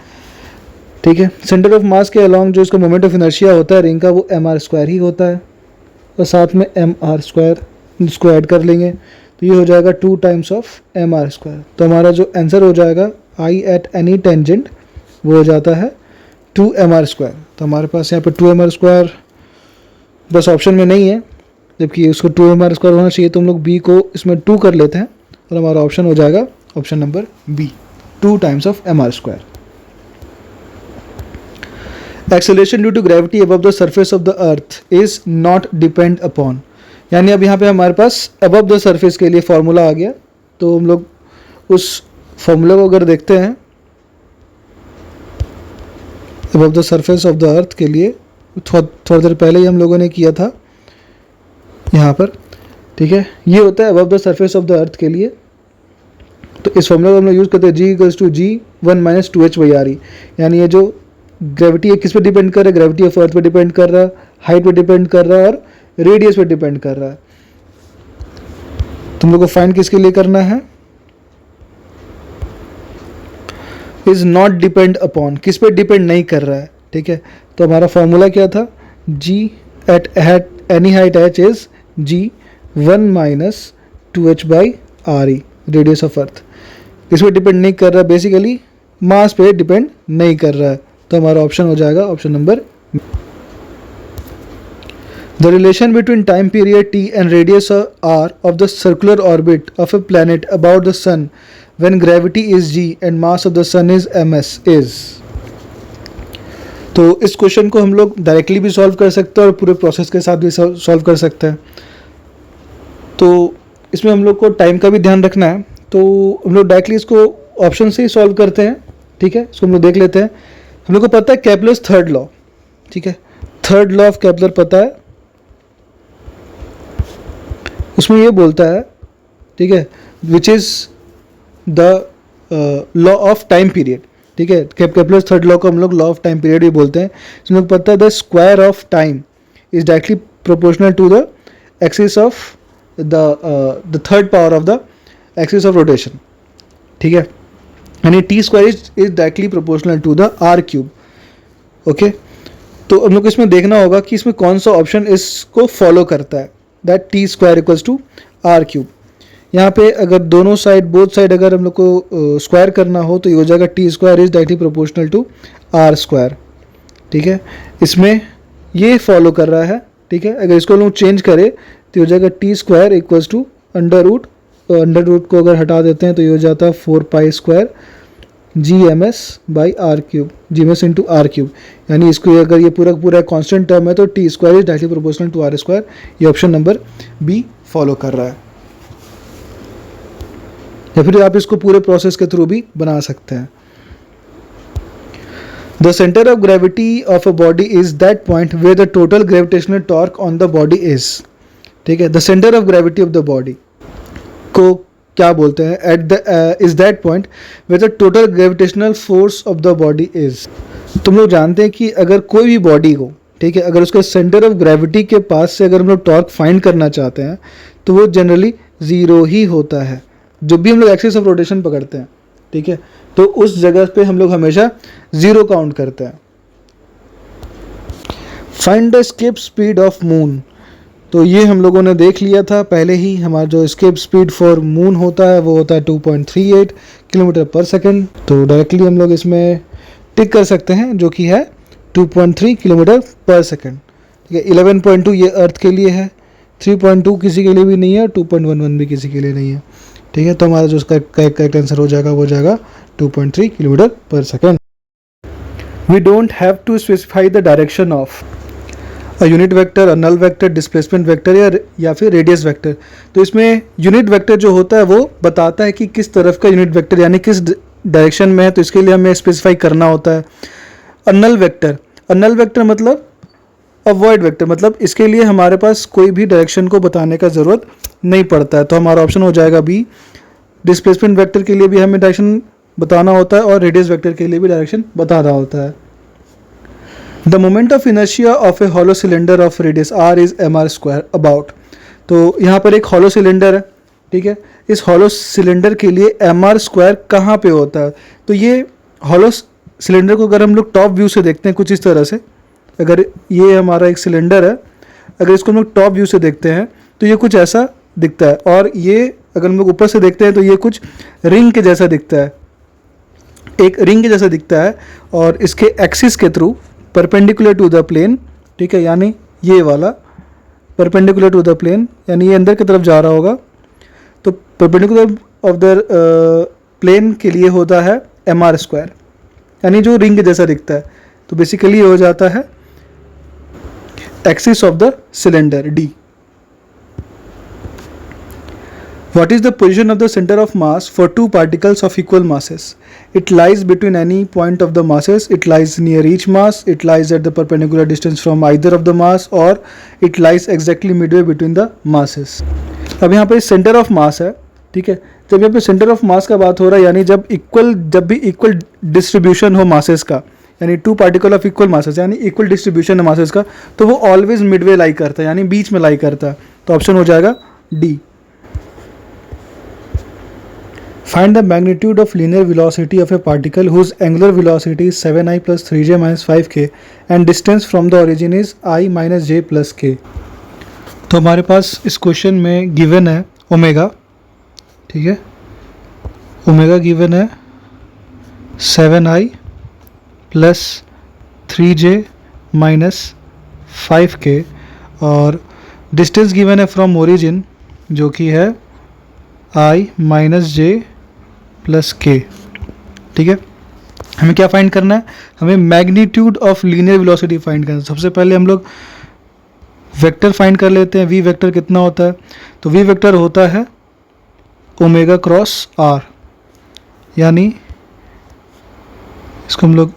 ठीक है, सेंटर ऑफ मास के अलॉन्ग जो इसका मोमेंट ऑफ इनर्शिया होता है रिंग का, वो एम आर स्क्वायर ही होता है, और साथ में एम आर स्क्वायर इसको ऐड कर लेंगे तो ये हो जाएगा 2 times of M R square. तो हमारा जो आंसर हो जाएगा आई एट एनी टेंजेंट वो हो जाता है 2 एम आर स्क्वायर। तो हमारे पास यहाँ पर 2 एम आर स्क्वायर बस ऑप्शन में नहीं है, जबकि उसको 2 एम आर स्क्वायर होना चाहिए, तो हम लोग बी को इसमें 2 कर लेते हैं और हमारा ऑप्शन हो जाएगा option number B, 2 times of M R square. Acceleration due to gravity above the surface of the earth is not depend upon, यानी अब यहाँ पे हमारे पास अबव द सरफेस के लिए फॉर्मूला आ गया। तो हम लोग उस फॉर्मूला को अगर देखते हैं, above the surface of the अर्थ के लिए थोड़ा देर पहले ही हम लोगों ने किया था यहाँ पर। ठीक है, ये होता है above the surface of the अर्थ के लिए। तो इस फॉर्मूला को हम लोग यूज़ करते हैं g equals to g 1 minus 2h by R E, यानी ये जो ग्रेविटी है किस पे डिपेंड कर रहा है, ग्रेविटी ऑफ अर्थ पे डिपेंड कर रहा है, हाइट पे डिपेंड कर रहा है और रेडियस पे डिपेंड कर रहा है। तुम लोग को फाइंड किसके लिए करना है, इज नॉट डिपेंड अपॉन, किस पे डिपेंड नहीं कर रहा है। ठीक है, तो हमारा फॉर्मूला क्या था, g at any height h is g 1 minus 2h by R E, radius of earth. इस पे डिपेंड नहीं कर रहा, बेसिकली मास पे डिपेंड नहीं कर रहा है। तो हमारा ऑप्शन हो जाएगा option number. The relation between time period t and radius r of the circular orbit of a planet about the sun when gravity is g and mass of the sun is ms is. तो इस question को हम लोग directly भी solve कर सकते हैं और पूरे प्रोसेस के साथ भी सॉल्व कर सकते हैं। तो इसमें हम लोग को टाइम का भी ध्यान रखना है, तो हम लोग डायरेक्टली इसको ऑप्शन से ही सॉल्व करते हैं। ठीक है, इसको हम लोग देख लेते हैं। हम लोग को पता है केपलर्स थर्ड लॉ, ठीक है, थर्ड लॉ ऑफ केपलर पता है, उसमें ये बोलता है, ठीक है, which is the law of time period, ठीक है, केपलर्स थर्ड लॉ को हम लोग लॉ ऑफ टाइम पीरियड भी बोलते हैं। इसमें लोग पता है the square of time is directly proportional to the axis of the third power of the axis of rotation, ठीक है, यानी T square is directly proportional to the R cube. Okay, तो हम लोग को इसमें देखना होगा कि इसमें कौन सा ऑप्शन इसको फॉलो करता है, that T square equals to R cube. यहाँ पे अगर दोनों साइड, बोथ साइड अगर हम लोग को स्क्वायर करना हो तो ये हो जाएगा T square is directly proportional to R square, ठीक है, इसमें ये फॉलो कर रहा है, ठीक है। अगर इसको हम लोग चेंज करें तो हो जाएगा T square equals to under root को अगर हटा देते हैं तो ये हो जाता है 4 pi square G M S by R cube, G M S into R cube, यानी इसको अगर ये पूरा कांस्टेंट टर्म है तो T square is directly proportional to R square. ये ऑप्शन नंबर बी फॉलो कर रहा है, या फिर आप इसको पूरे प्रोसेस के थ्रू भी बना सकते हैं। The centre of gravity of a body is that point where the total gravitational torque on the body is, ठीक है, the centre of gravity of the body को क्या बोलते हैं, at the is that point where the total gravitational force of the body is. तुम लोग जानते हैं कि अगर कोई भी बॉडी को, ठीक है, अगर उसके सेंटर ऑफ ग्रेविटी के पास से अगर हम लोग टॉर्क फाइंड करना चाहते हैं तो वो जनरली ज़ीरो ही होता है। जब भी हम लोग एक्सिस ऑफ रोटेशन पकड़ते हैं, ठीक है, तो उस जगह पे हम लोग हमेशा ज़ीरो काउंट करते हैं। Find the escape speed of moon, तो ये हम लोगों ने देख लिया था पहले ही। हमारा जो एस्केप स्पीड फॉर मून होता है वो होता है 2.38 किलोमीटर पर सेकेंड, तो डायरेक्टली हम लोग इसमें टिक कर सकते हैं, जो कि है 2.3 किलोमीटर पर सेकेंड, ठीक है। 11.2 ये अर्थ के लिए है, 3.2 किसी के लिए भी नहीं है, 2.11 भी किसी के लिए नहीं है, ठीक है। तो हमारा जो उसका करेक्ट आंसर हो जाएगा वो हो जाएगा 2.3 kilometre per second. We don't have to specify the direction of a unit vector, a null vector, displacement vector या फिर रेडियस वेक्टर। तो इसमें यूनिट वेक्टर जो होता है वो बताता है कि किस तरफ का यूनिट वेक्टर यानी किस डायरेक्शन में है, तो इसके लिए हमें स्पेसिफाई करना होता है। अ नल वेक्टर मतलब अवॉइड वेक्टर, मतलब इसके लिए हमारे पास कोई भी डायरेक्शन को बताने का ज़रूरत नहीं पड़ता है, तो हमारा ऑप्शन हो जाएगा बी। डिस्प्लेसमेंट वेक्टर के लिए भी हमें डायरेक्शन बताना होता है और रेडियस वेक्टर के लिए भी डायरेक्शन बताना होता है। The moment of inertia of a hollow cylinder of radius R is M R square about. तो यहाँ पर एक हॉलो सिलेंडर है, ठीक है, इस हॉलो सिलेंडर के लिए एम आर स्क्वायर कहाँ पे होता है, तो ये हॉलो सिलेंडर को अगर हम लोग टॉप व्यू से देखते हैं कुछ इस तरह से, अगर ये हमारा एक सिलेंडर है, अगर इसको हम लोग टॉप व्यू से देखते हैं तो ये कुछ ऐसा दिखता है, और ये अगर हम लोग ऊपर से देखते हैं तो ये कुछ रिंग के जैसा दिखता है, एक रिंग के जैसा दिखता है, और इसके एक्सिस के through perpendicular to the plane, ठीक है, यानी ये वाला परपेंडिकुलर टू द प्लेन, यानी ये अंदर की तरफ जा रहा होगा, तो परपेंडिकुलर ऑफ द प्लेन के लिए होता है एम आर स्क्वायर, यानी जो रिंग जैसा दिखता है। तो बेसिकली ये हो जाता है axis of the cylinder D. What is the position of the center of mass for two particles of equal masses? It lies between any point of the masses. It lies near each mass. It lies at the perpendicular distance from either of the mass, or it lies exactly midway between the masses. अब यहाँ पे centre of मास है, ठीक है। जब यहाँ पे centre of मास का बात हो रहा है, यानी जब भी इक्वल डिस्ट्रीब्यूशन हो मासेस का, यानी two particle of equal masses, यानी इक्वल डिस्ट्रीब्यूशन है मासेस का, तो वो ऑलवेज मिडवे लाई करता है, यानी बीच में लाई करता है। तो ऑप्शन हो जाएगा D. Find the magnitude of linear velocity of a particle whose angular velocity is 7i plus 3j minus 5k and distance from the origin is I minus j plus k। तो हमारे पास इस question में given है omega, ठीक है, omega given है 7i plus 3j minus 5k, और distance given है फ्रॉम ओरिजिन जो कि है I माइनस j प्लस के, ठीक है। हमें क्या फाइंड करना है, हमें magnitude of linear velocity find करना है। सबसे पहले हम लोग वेक्टर फाइंड कर लेते हैं। वी वेक्टर कितना होता है, तो वी वेक्टर होता है ओमेगा क्रॉस आर, यानी इसको हम लोग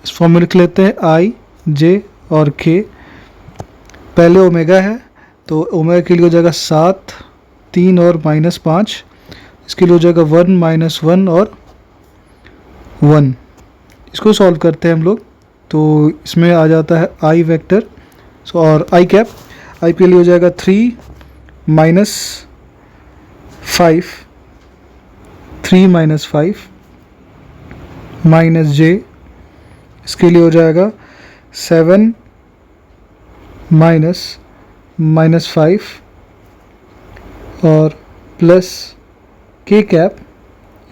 इस फॉर्म में लिख लेते हैं आई जे और के। पहले ओमेगा है तो ओमेगा के लिए हो जाएगा 7, 3 और -5। इसके लिए हो जाएगा 1 -1 और 1। इसको सॉल्व करते हैं हम लोग तो इसमें आ जाता है आई वेक्टर और आई कैप। आई के लिए हो जाएगा 3 -5, 3 -5 -j। इसके लिए हो जाएगा 7 -5 और प्लस के कैप।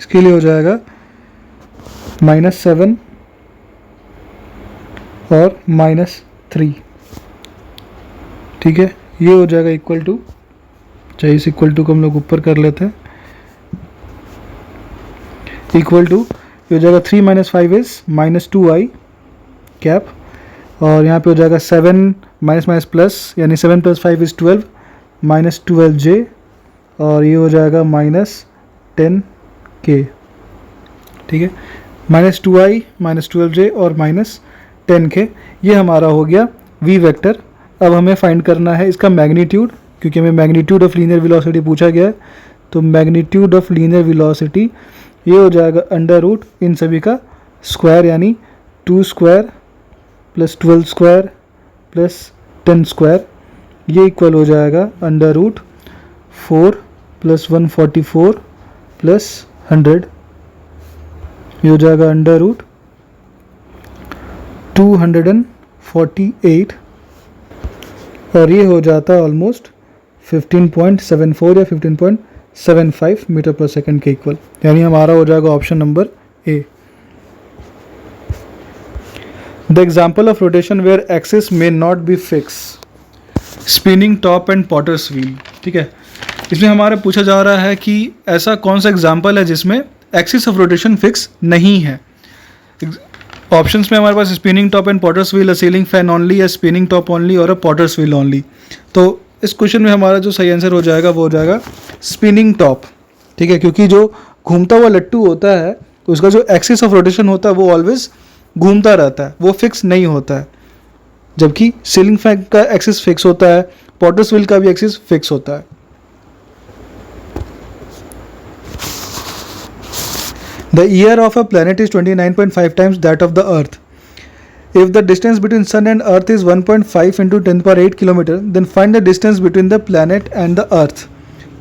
इसके लिए हो जाएगा -7 और -3। ठीक है, ये हो जाएगा इक्वल टू, चाहिए इस इक्वल टू को हम लोग ऊपर कर लेते हैं, इक्वल टू ये हो जाएगा 3 -5 इज -2i कैप और यहाँ पे हो जाएगा 7 माइनस प्लस यानी 7 + 5 इज 12 -12j और ये हो जाएगा -10k। ठीक है, -2i -12j और -10k, ये हमारा हो गया v वेक्टर। अब हमें फाइंड करना है इसका मैग्नीट्यूड, क्योंकि हमें मैग्नीट्यूड ऑफ लीनियर वेलोसिटी पूछा गया है। तो मैग्नीट्यूड ऑफ लीनियर वेलोसिटी ये हो जाएगा √ इन सभी का स्क्वायर यानी 2 square plus 12 square plus 10 square, ये इक्वल हो जाएगा √ 4 + 144 + 100। ये हो जाएगा √ 248 और ये हो जाता है ऑलमोस्ट 15.74 या 15.75 मीटर पर सेकंड के इक्वल, यानी हमारा हो जाएगा option number A. The example of rotation where axis may not be fix, spinning top and potter's wheel. ठीक है, इसमें हमारा पूछा जा रहा है कि ऐसा कौन सा एग्जाम्पल है जिसमें एक्सिस ऑफ रोटेशन फिक्स नहीं है। ऑप्शंस में हमारे पास spinning top and potter's wheel, a ceiling fan only, या स्पिनिंग टॉप ओनली और अ पॉटर्स व्हील ओनली। तो इस क्वेश्चन में हमारा जो सही आंसर हो जाएगा वो हो जाएगा स्पिनिंग टॉप। ठीक है, क्योंकि जो घूमता हुआ लट्टू होता है उसका जो एक्सिस ऑफ रोटेशन होता है वो ऑलवेज घूमता रहता है, वो फिक्स नहीं होता है, जबकि सीलिंग फैन का एक्सिस फिक्स होता है, पॉटर्स व्हील का भी एक्सिस फिक्स होता है। The year of a planet is 29.5 times that of the Earth. If the distance between Sun and Earth is 1.5 into 10⁸ kilometre, then find the distance between the planet and the Earth.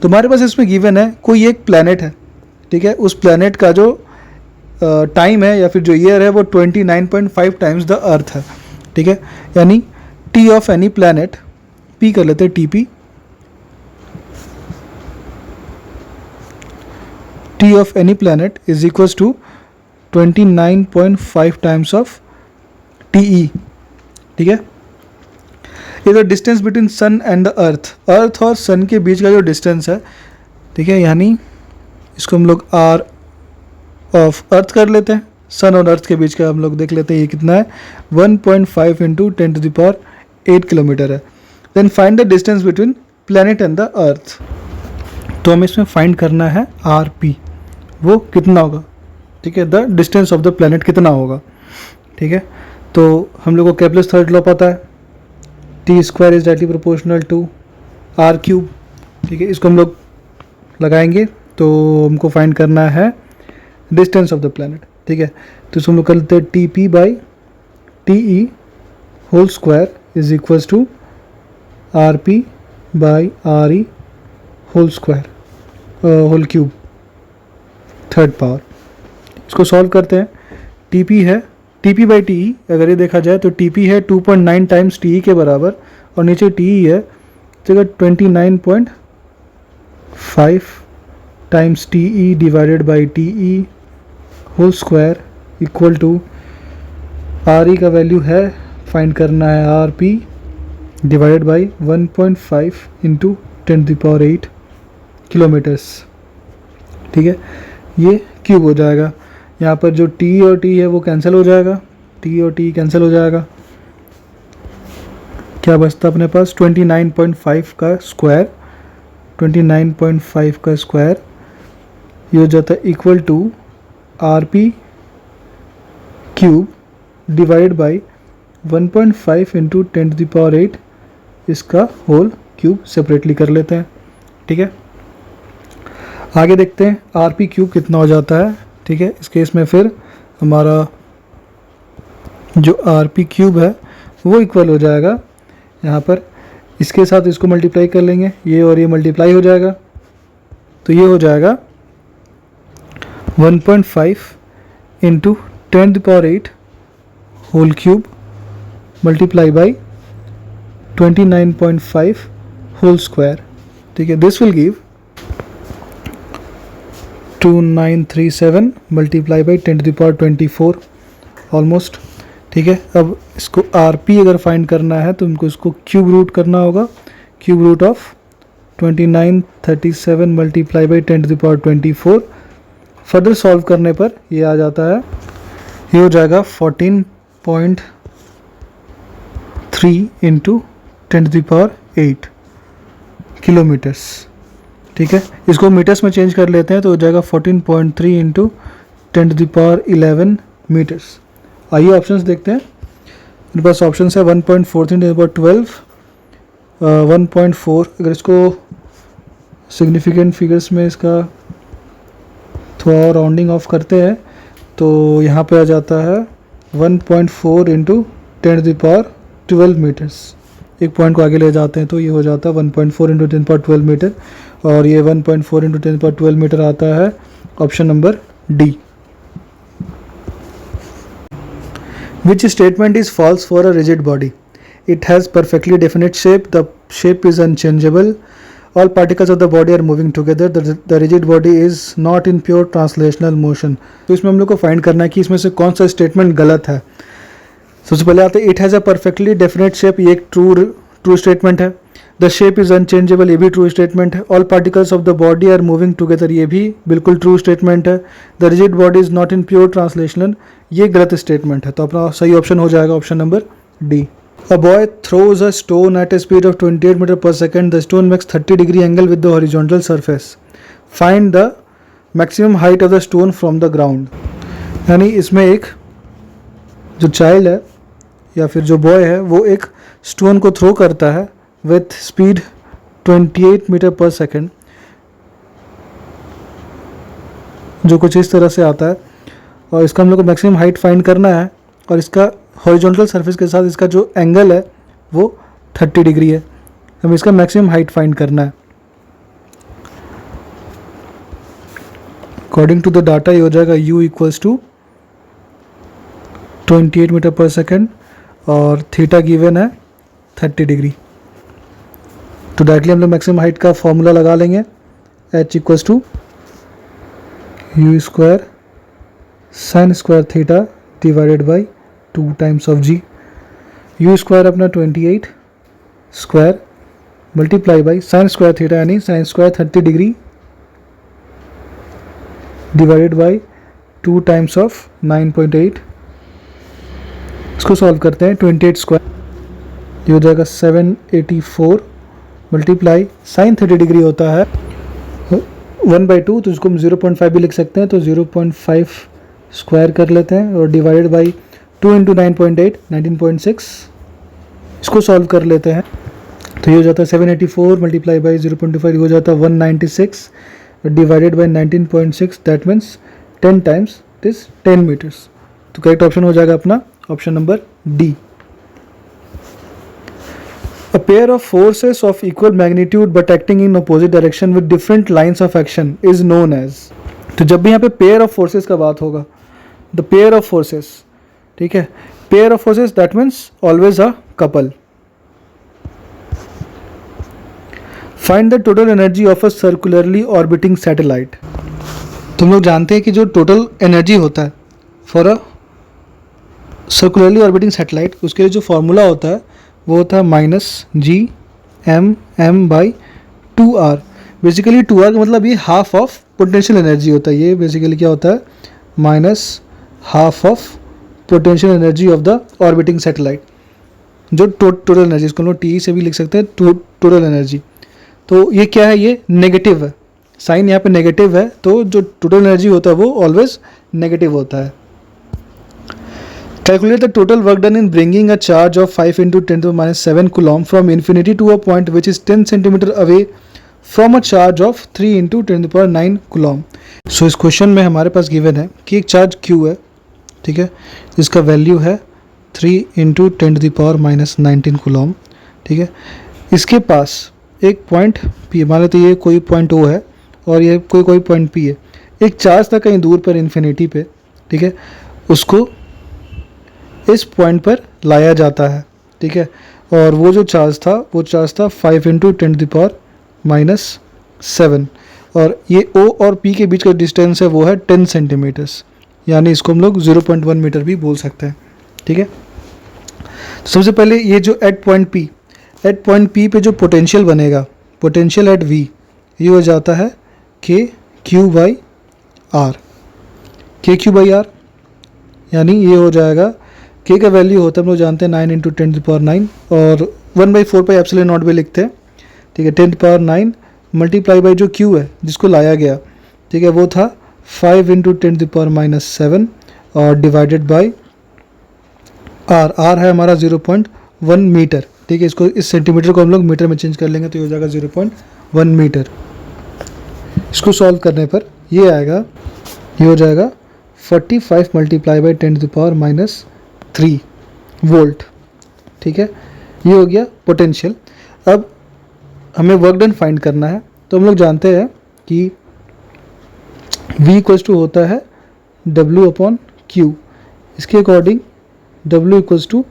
तुम्हारे पास इसमें given है कोई एक planet है, ठीक है, उस planet का जो टाइम है या फिर जो ईयर है वो 29.5 टाइम्स द अर्थ है। ठीक है, यानी T of any planet, P कर लेते हैं TP, T of any planet is equals to 29.5 times of TE। ठीक है, ये जो distance between sun and the earth, earth और सन के बीच का जो डिस्टेंस है, ठीक है, यानी इसको हम लोग R ऑफ अर्थ कर लेते हैं, सन और अर्थ के बीच का हम लोग देख लेते हैं ये कितना है, 1.5 इंटू 10⁸ किलोमीटर है। Then find the distance between planet and the earth. तो हमें इसमें फाइंड करना है RP, वो कितना होगा। ठीक है, the distance of the planet कितना होगा। ठीक है, तो हम लोग को केपलर्स थर्ड लॉ पता है, T² is directly proportional to R³। ठीक है, इसको हम लोग लगाएंगे तो हमको फाइंड करना है डिस्टेंस ऑफ द प्लैनेट। ठीक है, तो इसको हम लोग कर लेते हैं TP/TE whole square is equals to RP/RE whole square whole cube third power. इसको सॉल्व करते हैं, TP है TP/TE, अगर ये देखा जाए तो TP है 2.9 टाइम्स TE के बराबर और नीचे TE है जगह 29.5 times TE divided by TE whole square equal to RE का वैल्यू है, फाइंड करना है RP divided by 1.5 into 10⁸ kilometres. ठीक है, ये क्यूब हो जाएगा, यहाँ पर जो T और T है वो कैंसिल हो जाएगा, T और T कैंसिल हो जाएगा, क्या बचता अपने पास 29.5 का स्क्वायर, 29.5 का स्क्वायर, ये हो जाता है equal to RP cube divide by 1.5 into 10⁸ इसका होल क्यूब सेपरेटली कर लेते हैं। ठीक है, आगे देखते हैं आर पी क्यूब कितना हो जाता है। ठीक है, इस केस में फिर हमारा जो आर पी क्यूब है वो इक्वल हो जाएगा, यहाँ पर इसके साथ इसको मल्टीप्लाई कर लेंगे, ये और ये मल्टीप्लाई हो जाएगा, तो ये हो जाएगा 1.5 into 10⁸ whole cube multiply by 29.5 whole square. ठीक है, this will give 2937 multiply by 10⁻24 almost. ठीक है, अब इसको आर पी अगर फाइंड करना है तो हमको इसको क्यूब रूट करना होगा। Cube root of 2937 multiply by 10⁻24, further solve करने पर ये आ जाता है, ये हो जाएगा 14.3 इंटू 10⁸ किलोमीटर्स। ठीक है, इसको मीटर्स में चेंज कर लेते हैं तो हो जाएगा 14.3 इंटू 10⁻11 मीटर्स। आइए ऑप्शंस देखते हैं। मेरे पास ऑप्शन है 1.43 10⁻12, 1.4। अगर इसको सिग्निफिकेंट फिगर्स में इसका थोड़ा राउंडिंग ऑफ करते हैं तो यहाँ पे आ जाता है 1.4 इंटू 10⁻12 मीटर्स। एक पॉइंट को आगे ले जाते हैं तो ये हो जाता है 1.4 इंटू 10⁻12 मीटर, और ये 1.4 इंटू 10⁻12 मीटर आता है option number D. Which statement is false for a rigid body? It has perfectly definite shape. The shape is unchangeable. All particles of the body are moving together. The rigid body is not in pure translational motion. तो इसमें हम लोग को find करना है कि इसमें से कौन सा स्टेटमेंट गलत है। सबसे पहले आते हैं it has a perfectly definite shape, ये एक ट्रू स्टेटमेंट है। द शेप इज़ अनचेंजेबल, ये भी ट्रू स्टेटमेंट है। All particles of the body are moving together, ये भी बिल्कुल ट्रू स्टेटमेंट है। The rigid body is not in pure translational, ये गलत स्टेटमेंट है। तो अपना सही ऑप्शन हो जाएगा option number D. A boy throws a stone at a speed of 28 metre per second. The stone makes 30° angle with the horizontal surface. Find the maximum height of the stone from the ground. यानी इसमें एक जो child है या फिर जो boy है वो एक स्टोन को थ्रो करता है with speed 28 metre per second, जो कुछ इस तरह से आता है, और इसका हम लोग को मैक्सिमम हाइट फाइंड करना है, और इसका हॉरिजॉन्टल सरफेस के साथ इसका जो एंगल है वो 30° है। हमें इसका मैक्सिमम हाइट फाइंड करना है। अकॉर्डिंग टू द डाटा ये हो जाएगा u equals to 28 metre per second और थीटा गिवन है 30°। तो डायरेक्टली हम लोग मैक्सिमम हाइट का फॉर्मूला लगा लेंगे, h equals to u square sine square theta divided by 2 times of g। u square अपना 28 square multiply by sine square theta यानी sine square 30° divided by 2 times of 9.8। इसको solve करते हैं। 28 square ये हो जाएगा 784 मल्टीप्लाई साइन 30° होता है 1/2, तो इसको हम 0.5 भी लिख सकते हैं, तो 0.5 स्क्वायर कर लेते हैं और डिवाइडेड बाई 2 इंटू 9.8 19.6। इसको सॉल्व कर लेते हैं तो ये हो जाता है 784 मल्टीप्लाई बाई 0.5 हो जाता है 196 divided by 19.6, that means 10 times it is 10 metres. तो करेक्ट ऑप्शन हो जाएगा अपना option number D. A pair of forces of equal magnitude but acting in opposite direction with different lines of action is known as। तो जब भी यहाँ पे pair of forces का बात होगा, the pair of forces, ठीक है, pair of forces that means always a couple। Find the total energy of a circularly orbiting satellite। तुम लोग जानते हैं कि जो टोटल एनर्जी होता है for a circularly orbiting satellite, उसके लिए जो फॉर्मूला होता है वो होता है -G/m/2r। बेसिकली 2r का मतलब ये हाफ ऑफ पोटेंशियल एनर्जी होता है। ये बेसिकली क्या होता है, -half of potential energy of the orbiting satellite. जो टोटल एनर्जी, इसको हम लोग टी से भी लिख सकते हैं, टोटल एनर्जी। तो ये क्या है, ये नेगेटिव है, साइन यहाँ पे नेगेटिव है, तो जो टोटल एनर्जी होता है वो ऑलवेज नेगेटिव होता है। Calculate the total work done in bringing a charge of 5 into 10 to the minus 7 coulomb from infinity to a point which is 10 centimeter away from a charge of 3 into 10 to the power 9 coulomb. So इस question में हमारे पास given है कि एक charge Q है, ठीक है, जिसका वैल्यू है 3 into 10 to the power minus 19 coulomb, ठीक है। इसके पास एक पॉइंट P, मान लेते ये कोई पॉइंट O है और ये कोई पॉइंट P है। एक चार्ज था कहीं दूर पर इन्फिनिटी पे, ठीक है, उसको इस पॉइंट पर लाया जाता है, ठीक है, और वो जो चार्ज था 5 into 10 to the power minus 7 और ये O और P के बीच का डिस्टेंस है वो है 10 सेंटीमीटर्स, यानी इसको हम लोग 0.1 मीटर भी बोल सकते हैं, ठीक है। तो सबसे पहले ये जो एट पॉइंट P पे जो पोटेंशियल बनेगा, पोटेंशियल एट V, ये हो जाता है KQ/R, KQ/R, यानी ये हो जाएगा K का वैल्यू होता है हम लोग जानते हैं 9 इंटू 10 टू द पावर 9 और 1/4 पाई एप्सिलॉन नॉट भी लिखते हैं, ठीक है। 10 to the power 9 multiply by जो Q है जिसको लाया गया, ठीक है, वो था 5 into 10 to the power minus 7 और डिवाइडेड बाई R है हमारा 0.1 मीटर, ठीक है। इसको इस सेंटीमीटर को हम लोग मीटर में चेंज कर लेंगे तो ये हो जाएगा 0.1 मीटर। इसको सॉल्व करने पर ये आएगा, ये हो जाएगा 45 multiply by 10 to the power minus 3 volt, ठीक है। ये हो गया पोटेंशियल। अब हमें वर्क डन फाइंड करना है, तो हम लोग जानते हैं कि V इक्वल्स टू होता है W/Q, इसके according W equals to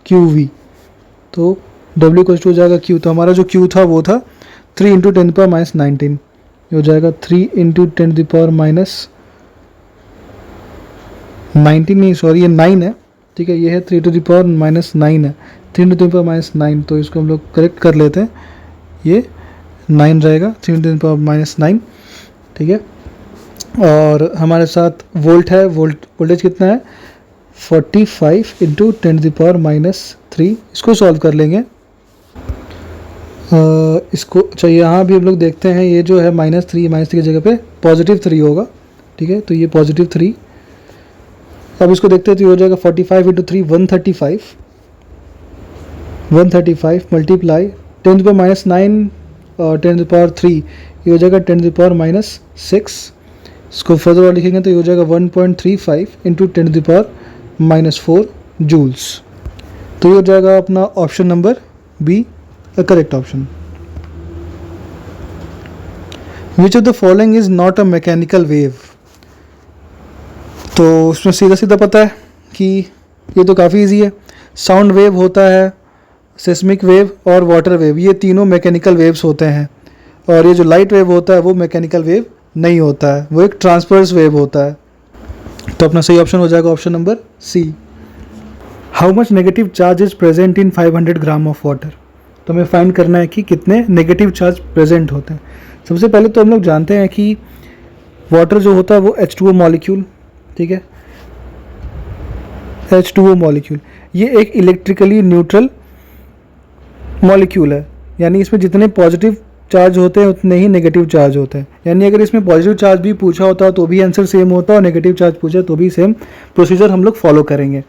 QV, तो W इक्वल्स टू हो जाएगा Q, तो हमारा जो Q था वो था 3 इंटू 10 पावर माइनस 19, ये हो जाएगा 3 इंटू 10 पावर माइनस 19, नहीं सॉरी ये 9 है, ठीक है, ये है 3 टू द पावर माइनस 9 है, 3 टू द पावर माइनस 9, तो इसको हम लोग करेक्ट कर लेते हैं, ये 9 रहेगा, 3 टू द पावर माइनस 9, ठीक है। और हमारे साथ वोल्ट है, वोल्टेज कितना है 45 into 10 to the power minus 3, इसको सॉल्व कर लेंगे। इसको अच्छा यहाँ भी हम लोग देखते हैं, ये जो है माइनस 3 की जगह पे पॉजिटिव 3 होगा, ठीक है, तो ये पॉजिटिव 3। अब इसको देखते हैं तो ये हो जाएगा 45 into 3 135 multiply 10 to power minus 9 और 10 टू पावर 3, ये हो जाएगा 10 टू पावर माइनस 6। इसको फर्दर लिखेंगे तो ये हो जाएगा 1.35 into 10 to power minus 4 joules, तो ये हो जाएगा अपना option number B correct option. Which of the following is not a mechanical wave, तो उसमें सीधा पता है कि ये तो काफ़ी इजी है, साउंड वेव होता है, सिस्मिक वेव और वाटर वेव, ये तीनों मैकेनिकल वेव्स होते हैं, और ये जो लाइट वेव होता है वो मैकेनिकल वेव नहीं होता है, वो एक ट्रांसवर्स वेव होता है, तो अपना सही ऑप्शन हो जाएगा option number C. How much negative charge is present in 500 gram of water, तो हमें फाइंड करना है कि कितने नेगेटिव चार्ज प्रेजेंट होते हैं। सबसे पहले तो हम लोग जानते हैं कि वाटर जो होता है वो H2O मॉलिक्यूल, ठीक है, H2O मॉलिक्यूल, ये एक इलेक्ट्रिकली न्यूट्रल मॉलिक्यूल है, यानी इसमें जितने पॉजिटिव चार्ज होते हैं उतने ही नेगेटिव चार्ज होते हैं, यानी अगर इसमें पॉजिटिव चार्ज भी पूछा होता तो भी आंसर सेम होता और नेगेटिव चार्ज पूछा तो भी सेम प्रोसीजर हम लोग फॉलो करेंगे।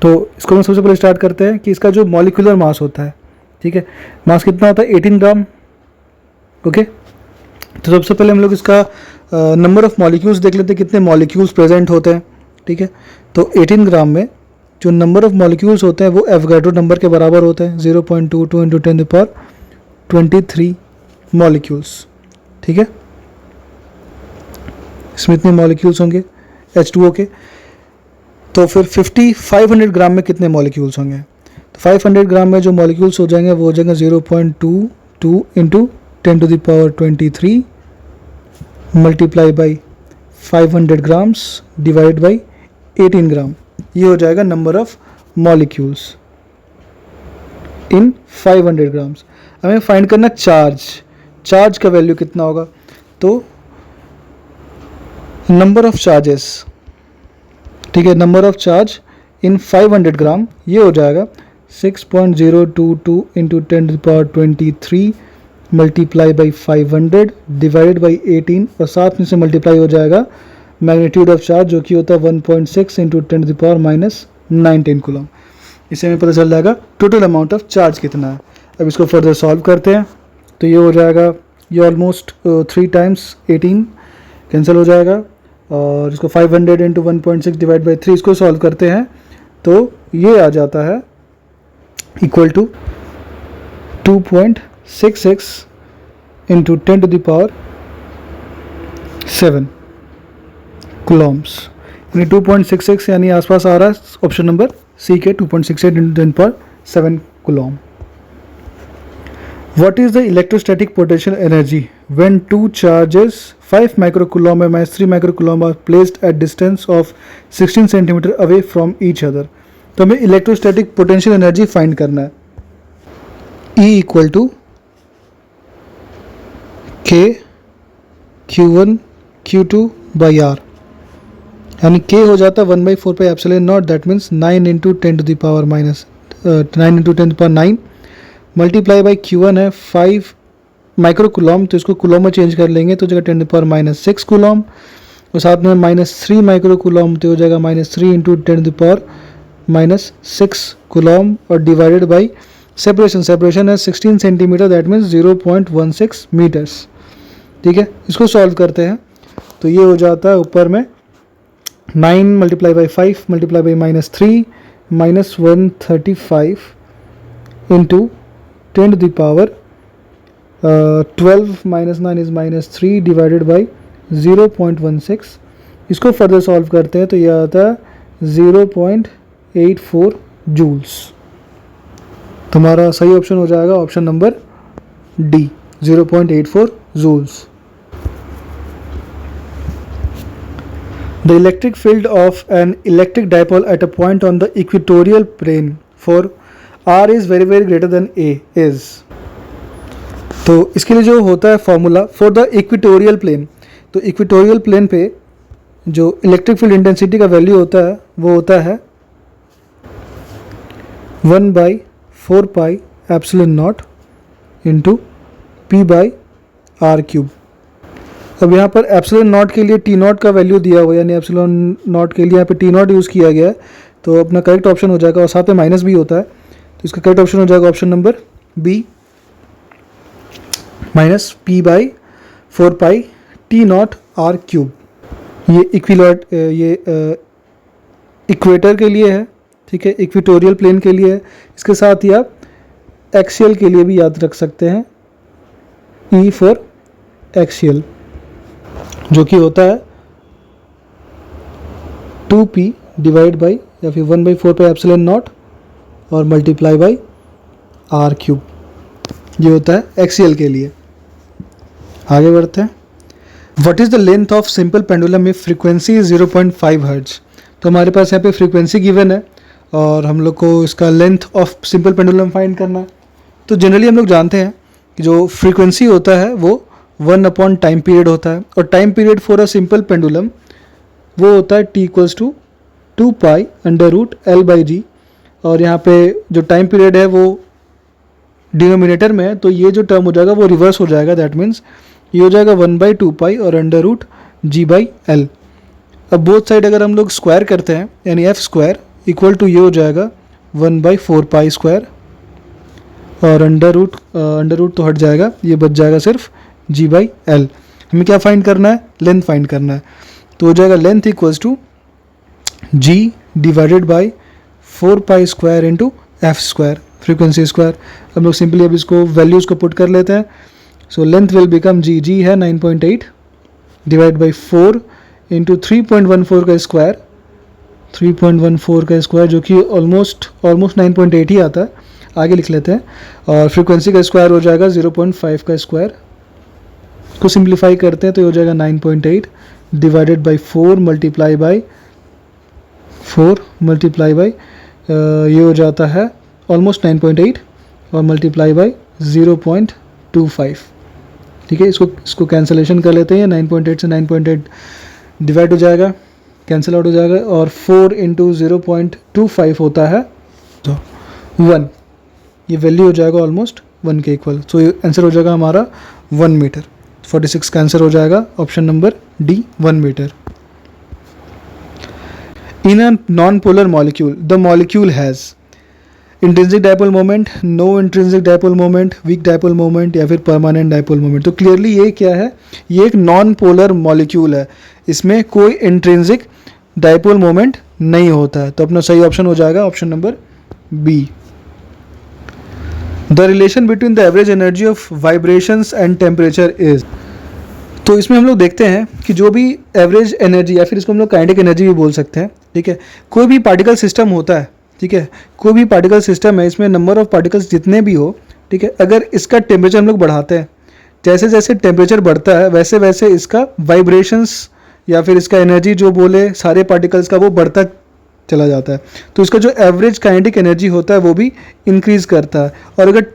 तो इसको हम सबसे पहले स्टार्ट करते हैं कि इसका जो मॉलिक्यूलर मास होता है, ठीक है, मास कितना होता है 18 ग्राम, ओके। तो सबसे पहले हम लोग इसका नंबर ऑफ मॉलिक्यूल्स देख लेते हैं, कितने मॉलिक्यूल्स प्रेजेंट होते हैं, ठीक है। तो 18 ग्राम में जो नंबर ऑफ मॉलिक्यूल्स होते हैं वो एवोगाड्रो नंबर के बराबर होते हैं, 0.22 इंटू 10 टू पावर 23 मॉलिक्यूल्स, ठीक है। इसमें इतने मॉलिक्यूल्स होंगे H2O के, तो फिर 500 ग्राम में कितने मॉलिक्यूल्स होंगे, तो 500 ग्राम में जो मॉलिक्यूल्स हो जाएंगे वो हो जाएंगे 0.22 into 10 to the power 23 multiply by 500 grams divide by 18 gram, ये हो जाएगा number of molecules in 500 grams. हमें फाइंड करना चार्ज का वैल्यू कितना होगा, तो नंबर ऑफ चार्जेस, ठीक है, number of charge in 500 gram ये हो जाएगा 6.022 into 10 to power 23 multiply by 500 divide by 18 और साथ में से मल्टीप्लाई हो जाएगा मैग्नीट्यूड ऑफ चार्ज जो कि होता है 1.6 इंटू 10⁻⁻⁹ कूलम। इससे हमें पता चल जाएगा टोटल अमाउंट ऑफ चार्ज कितना है। अब इसको फर्दर सॉल्व करते हैं तो ये हो जाएगा, ये ऑलमोस्ट 3 टाइम्स 18 कैंसिल हो जाएगा, और इसको 500 इंटू 1.6 डिवाइड बाई 3 इसको सॉल्व करते हैं तो ये आ जाता है इक्वल टू 2.66 इंटू 10⁻7 कूलम्स, यानी 2.66 यानी आसपास आ रहा है ऑप्शन नंबर सी के 2.68 into 10⁻7 coulomb. What is the electrostatic potential energy when two charges 5 microcoulomb and -3 microcoulomb are placed at distance of 16 cm away from each other? तो हमें इलेक्ट्रोस्टैटिक पोटेंशियल एनर्जी फाइंड करना है। E equal to K Q1 Q2 by R, यानी K हो जाता है 1/4 pi epsilon naught, that means 9 into 10⁻9 multiply by Q1 है 5 microcoulomb, तो इसको कूलम में चेंज कर लेंगे तो हो जाएगा 10⁻6 कूलम, और साथ में -3 माइक्रोकूलम तो हो जाएगा -3 इंटू 10⁻6 कूलम, और डिवाइडेड बाई सेपरेशन है 16 सेंटीमीटर, दैट मीन्स 0.16 मीटर्स। ठीक है, इसको सॉल्व करते हैं तो ये हो जाता है ऊपर में 9 multiply by 5 multiply by -3 -135 into 10⁻12 -9 is -3 divided by 0.16। इसको फर्दर सॉल्व करते हैं तो यह आता है 0.84 जूल्स। तुम्हारा सही ऑप्शन हो जाएगा option number D, 0.84 joules. The electric field of an electric dipole at a point on the equatorial plane for R is very greater than A is। तो इसके लिए जो होता है formula for the equatorial plane, तो equatorial plane पे जो electric field intensity का वैल्यू होता है वो होता है 1/4 pi epsilon not into P/r³। अब यहाँ पर एप्सिलॉन नॉट के लिए टी नॉट का वैल्यू दिया हुआ है, यानी एप्सिलॉन नॉट के लिए यहाँ पे टी नॉट यूज़ किया गया है, तो अपना करेक्ट ऑप्शन हो जाएगा, और साथ में माइनस भी होता है तो इसका करेक्ट ऑप्शन हो जाएगा option number B, -P/4 pi T naught r³। ये इक्वेटर के लिए है, ठीक है, इक्वेटोरियल प्लेन के लिए है। इसके साथ ही आप एक्सियल के लिए भी याद रख सकते हैं, E फॉर एक्सियल, जो कि होता है 2p डिवाइड बाई या फिर 1/4 पाई एप्सिलॉन नॉट और मल्टीप्लाई बाई r³। ये होता है एक्सियल के लिए। आगे बढ़ते हैं। What is the length of simple pendulum if frequency 0.5 hertz. तो हमारे पास यहाँ पे फ्रीक्वेंसी गिवन है और हम लोग को इसका length of simple pendulum find करना है। तो जनरली हम लोग जानते हैं कि जो फ्रीक्वेंसी होता है वो 1 टाइम पीरियड होता है, और time period for a simple pendulum वो होता है t = 2π√L/g। और यहाँ पे जो टाइम पीरियड है वो डिनोमिनेटर में है, तो ये जो टर्म हो जाएगा वो रिवर्स हो जाएगा, दैट मीन्स ये हो जाएगा 1/2π और √g/L। अब बोथ साइड अगर हम लोग स्क्वायर करते हैं यानी f² इक्वल टू ये हो जाएगा 1/4π² और अंडर रूट तो हट जाएगा, ये बच जाएगा सिर्फ g/L। हमें क्या फाइंड करना है, लेंथ फाइंड करना है, तो हो जाएगा length equals to g divided by 4π² into f², frequency square. हम लोग सिंपली अब इसको वैल्यूज़ को पुट कर लेते हैं। So length will become g है 9.8 डिवाइड बाई 4 इंटू 3.14 का स्क्वायर, 3.14 का स्क्वायर जो कि ऑलमोस्ट 9.8 ही आता है, आगे लिख लेते हैं। और फ्रीक्वेंसी का स्क्वायर हो जाएगा 0.5 का स्क्वायर, को सिंप्लीफाई करते हैं तो ये हो जाएगा 9.8 डिवाइडेड बाई 4 मल्टीप्लाई बाई ये हो जाता है ऑलमोस्ट 9.8 और मल्टीप्लाई बाई 0.25। ठीक है, इसको कैंसलेशन कर लेते हैं। 9.8 से 9.8 डिवाइड हो जाएगा, कैंसिल आउट हो जाएगा, और 4 इंटू 0.25 होता है तो 1। ये वैल्यू हो जाएगा ऑलमोस्ट 1 के इक्वल। सो ये आंसर हो जाएगा हमारा 1 मीटर। 46 का आंसर हो जाएगा option number D, 1 metre. In a non polar molecule the molecule has intrinsic dipole moment, no intrinsic dipole moment, weak dipole moment या फिर परमानेंट डायपोल मोमेंट। तो क्लियरली ये क्या है, ये एक नॉन पोलर मॉलिक्यूल है, इसमें कोई इंट्रिंसिक डायपोल मोमेंट नहीं होता है। तो अपना सही ऑप्शन हो जाएगा option number B. The relation between the average energy of vibrations and temperature is. तो इसमें हम लोग देखते हैं कि जो भी एवरेज एनर्जी या फिर इसको हम लोग काइनेटिक एनर्जी भी बोल सकते हैं, ठीक है, कोई भी पार्टिकल सिस्टम होता है, ठीक है, कोई भी पार्टिकल सिस्टम है, इसमें नंबर ऑफ पार्टिकल्स जितने भी हो, ठीक है, अगर इसका टेम्परेचर हम लोग बढ़ाते हैं, जैसे जैसे टेम्परेचर बढ़ता है वैसे वैसे इसका वाइब्रेशंस या फिर इसका एनर्जी जो बोले सारे पार्टिकल्स का वो बढ़ता चला जाता है। तो इसका जो एवरेज काइनेटिक एनर्जी होता है वो भी इंक्रीज़ करता है। और अगर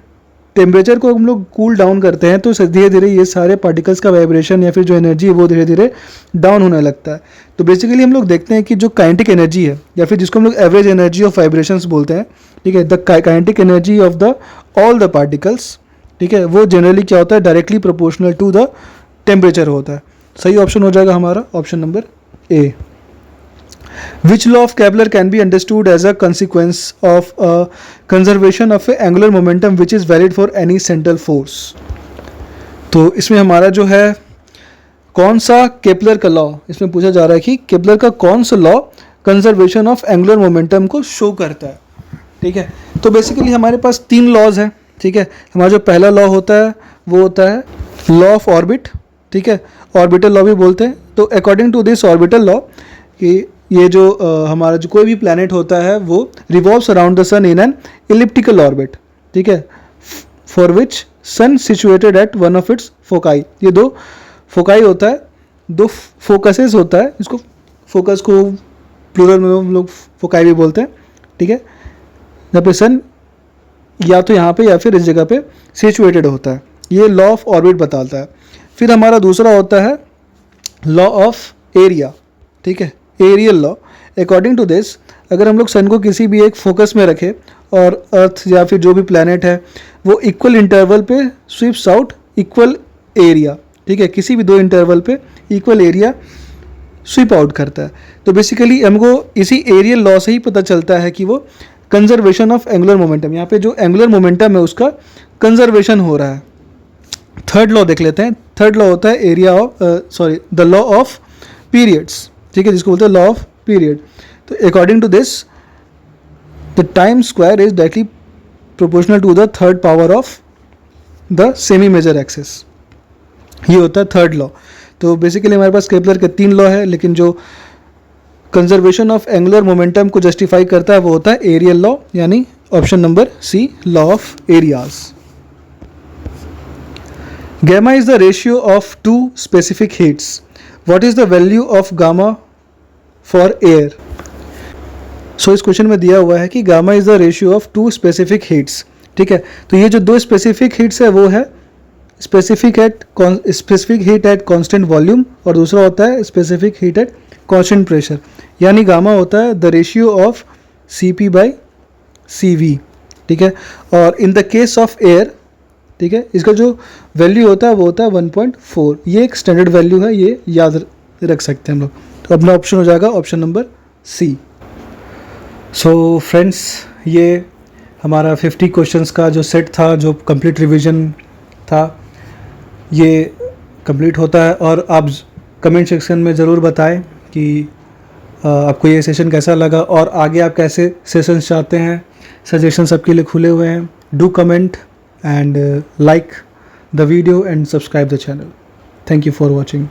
टेम्परेचर को हम लोग कूल डाउन करते हैं तो धीरे धीरे ये सारे पार्टिकल्स का वाइब्रेशन या फिर जो एनर्जी है वो धीरे धीरे डाउन होने लगता है। तो बेसिकली हम लोग देखते हैं कि जो काइनेटिक एनर्जी है या फिर जिसको हम लोग एवरेज एनर्जी ऑफ वाइब्रेशंस बोलते हैं, ठीक है, the kinetic energy of the all the particles, ठीक है, वो जनरली क्या होता है, directly proportional to the temperature होता है। सही ऑप्शन हो जाएगा हमारा option number A. Which law of Kepler can be understood as a consequence of a conservation of a angular momentum which is valid for any central force? तो इसमें हमारा जो है कौन सा केपलर का लॉ, इसमें पूछा जा रहा है कि केपलर का कौन सा law conservation of angular momentum को शो करता है, ठीक है। तो बेसिकली हमारे पास 3 लॉज हैं, ठीक है। हमारा जो पहला लॉ होता है वो होता है लॉ ऑफ ऑर्बिट, ठीक है, ऑर्बिटल लॉ भी बोलते हैं। तो according to this orbital law कि ये जो हमारा जो कोई भी प्लैनेट होता है वो revolves around the sun in an elliptical orbit, ठीक है, for which sun situated at one of its foci. ये 2 फोकाई होता है, 2 फोकसेस होता है, इसको फोकस को प्लूरल में हम लोग फोकाई भी बोलते हैं, ठीक है, जहाँ पे सन या तो यहाँ पे या फिर इस जगह पे सिचुएटेड होता है। ये लॉ ऑफ ऑर्बिट बताता है। फिर हमारा दूसरा होता है लॉ ऑफ एरिया, ठीक है, areal law. According to this अगर हम लोग सन को किसी भी एक फोकस में रखें और अर्थ या फिर जो भी प्लैनेट है वो इक्वल इंटरवल पे स्वीप्स आउट इक्वल एरिया, ठीक है, किसी भी 2 इंटरवल पे इक्वल एरिया स्वीप आउट करता है। तो बेसिकली हमको इसी एरियल लॉ से ही पता चलता है कि वो कंजर्वेशन ऑफ एंगुलर मोमेंटम, यहाँ पे जो एंगुलर मोमेंटम है उसका कंजर्वेशन हो रहा है। थर्ड लॉ देख लेते हैं। थर्ड लॉ होता है area of the law of periods, ठीक है, जिसको बोलते हैं लॉ ऑफ पीरियड। तो according to this the time square is directly proportional to the third power of the semi major axis. ये होता है थर्ड लॉ। तो बेसिकली हमारे पास केपलर के 3 लॉ है, लेकिन जो कंजर्वेशन ऑफ एंगुलर मोमेंटम को जस्टिफाई करता है वो होता है एरियल लॉ, यानी option number C, law of areas. Gamma is the ratio of 2 specific heats. What is the value of gamma for air? So इस क्वेश्चन में दिया हुआ है कि gamma is the ratio of 2 specific heats, ठीक है। तो ये जो 2 स्पेसिफिक हीट्स है वो है specific heat at constant volume और दूसरा होता है specific heat at constant pressure, यानी गामा होता है द रेशियो ऑफ CP/CV, ठीक है। और in the case of air, ठीक है, इसका जो वैल्यू होता है वो होता है 1.4। ये एक स्टैंडर्ड वैल्यू है, ये याद रख सकते हैं हम लोग। तो अपना ऑप्शन हो जाएगा option number C. So friends, ये हमारा 50 क्वेश्चंस का जो सेट था, जो कंप्लीट रिवीजन था, ये कंप्लीट होता है। और आप कमेंट सेक्शन में ज़रूर बताएं कि आपको ये सेशन कैसा लगा और आगे आप कैसे सेशंस चाहते हैं। सजेशन सबके लिए खुले हुए हैं। Do comment and like the video and subscribe the channel. Thank you for watching.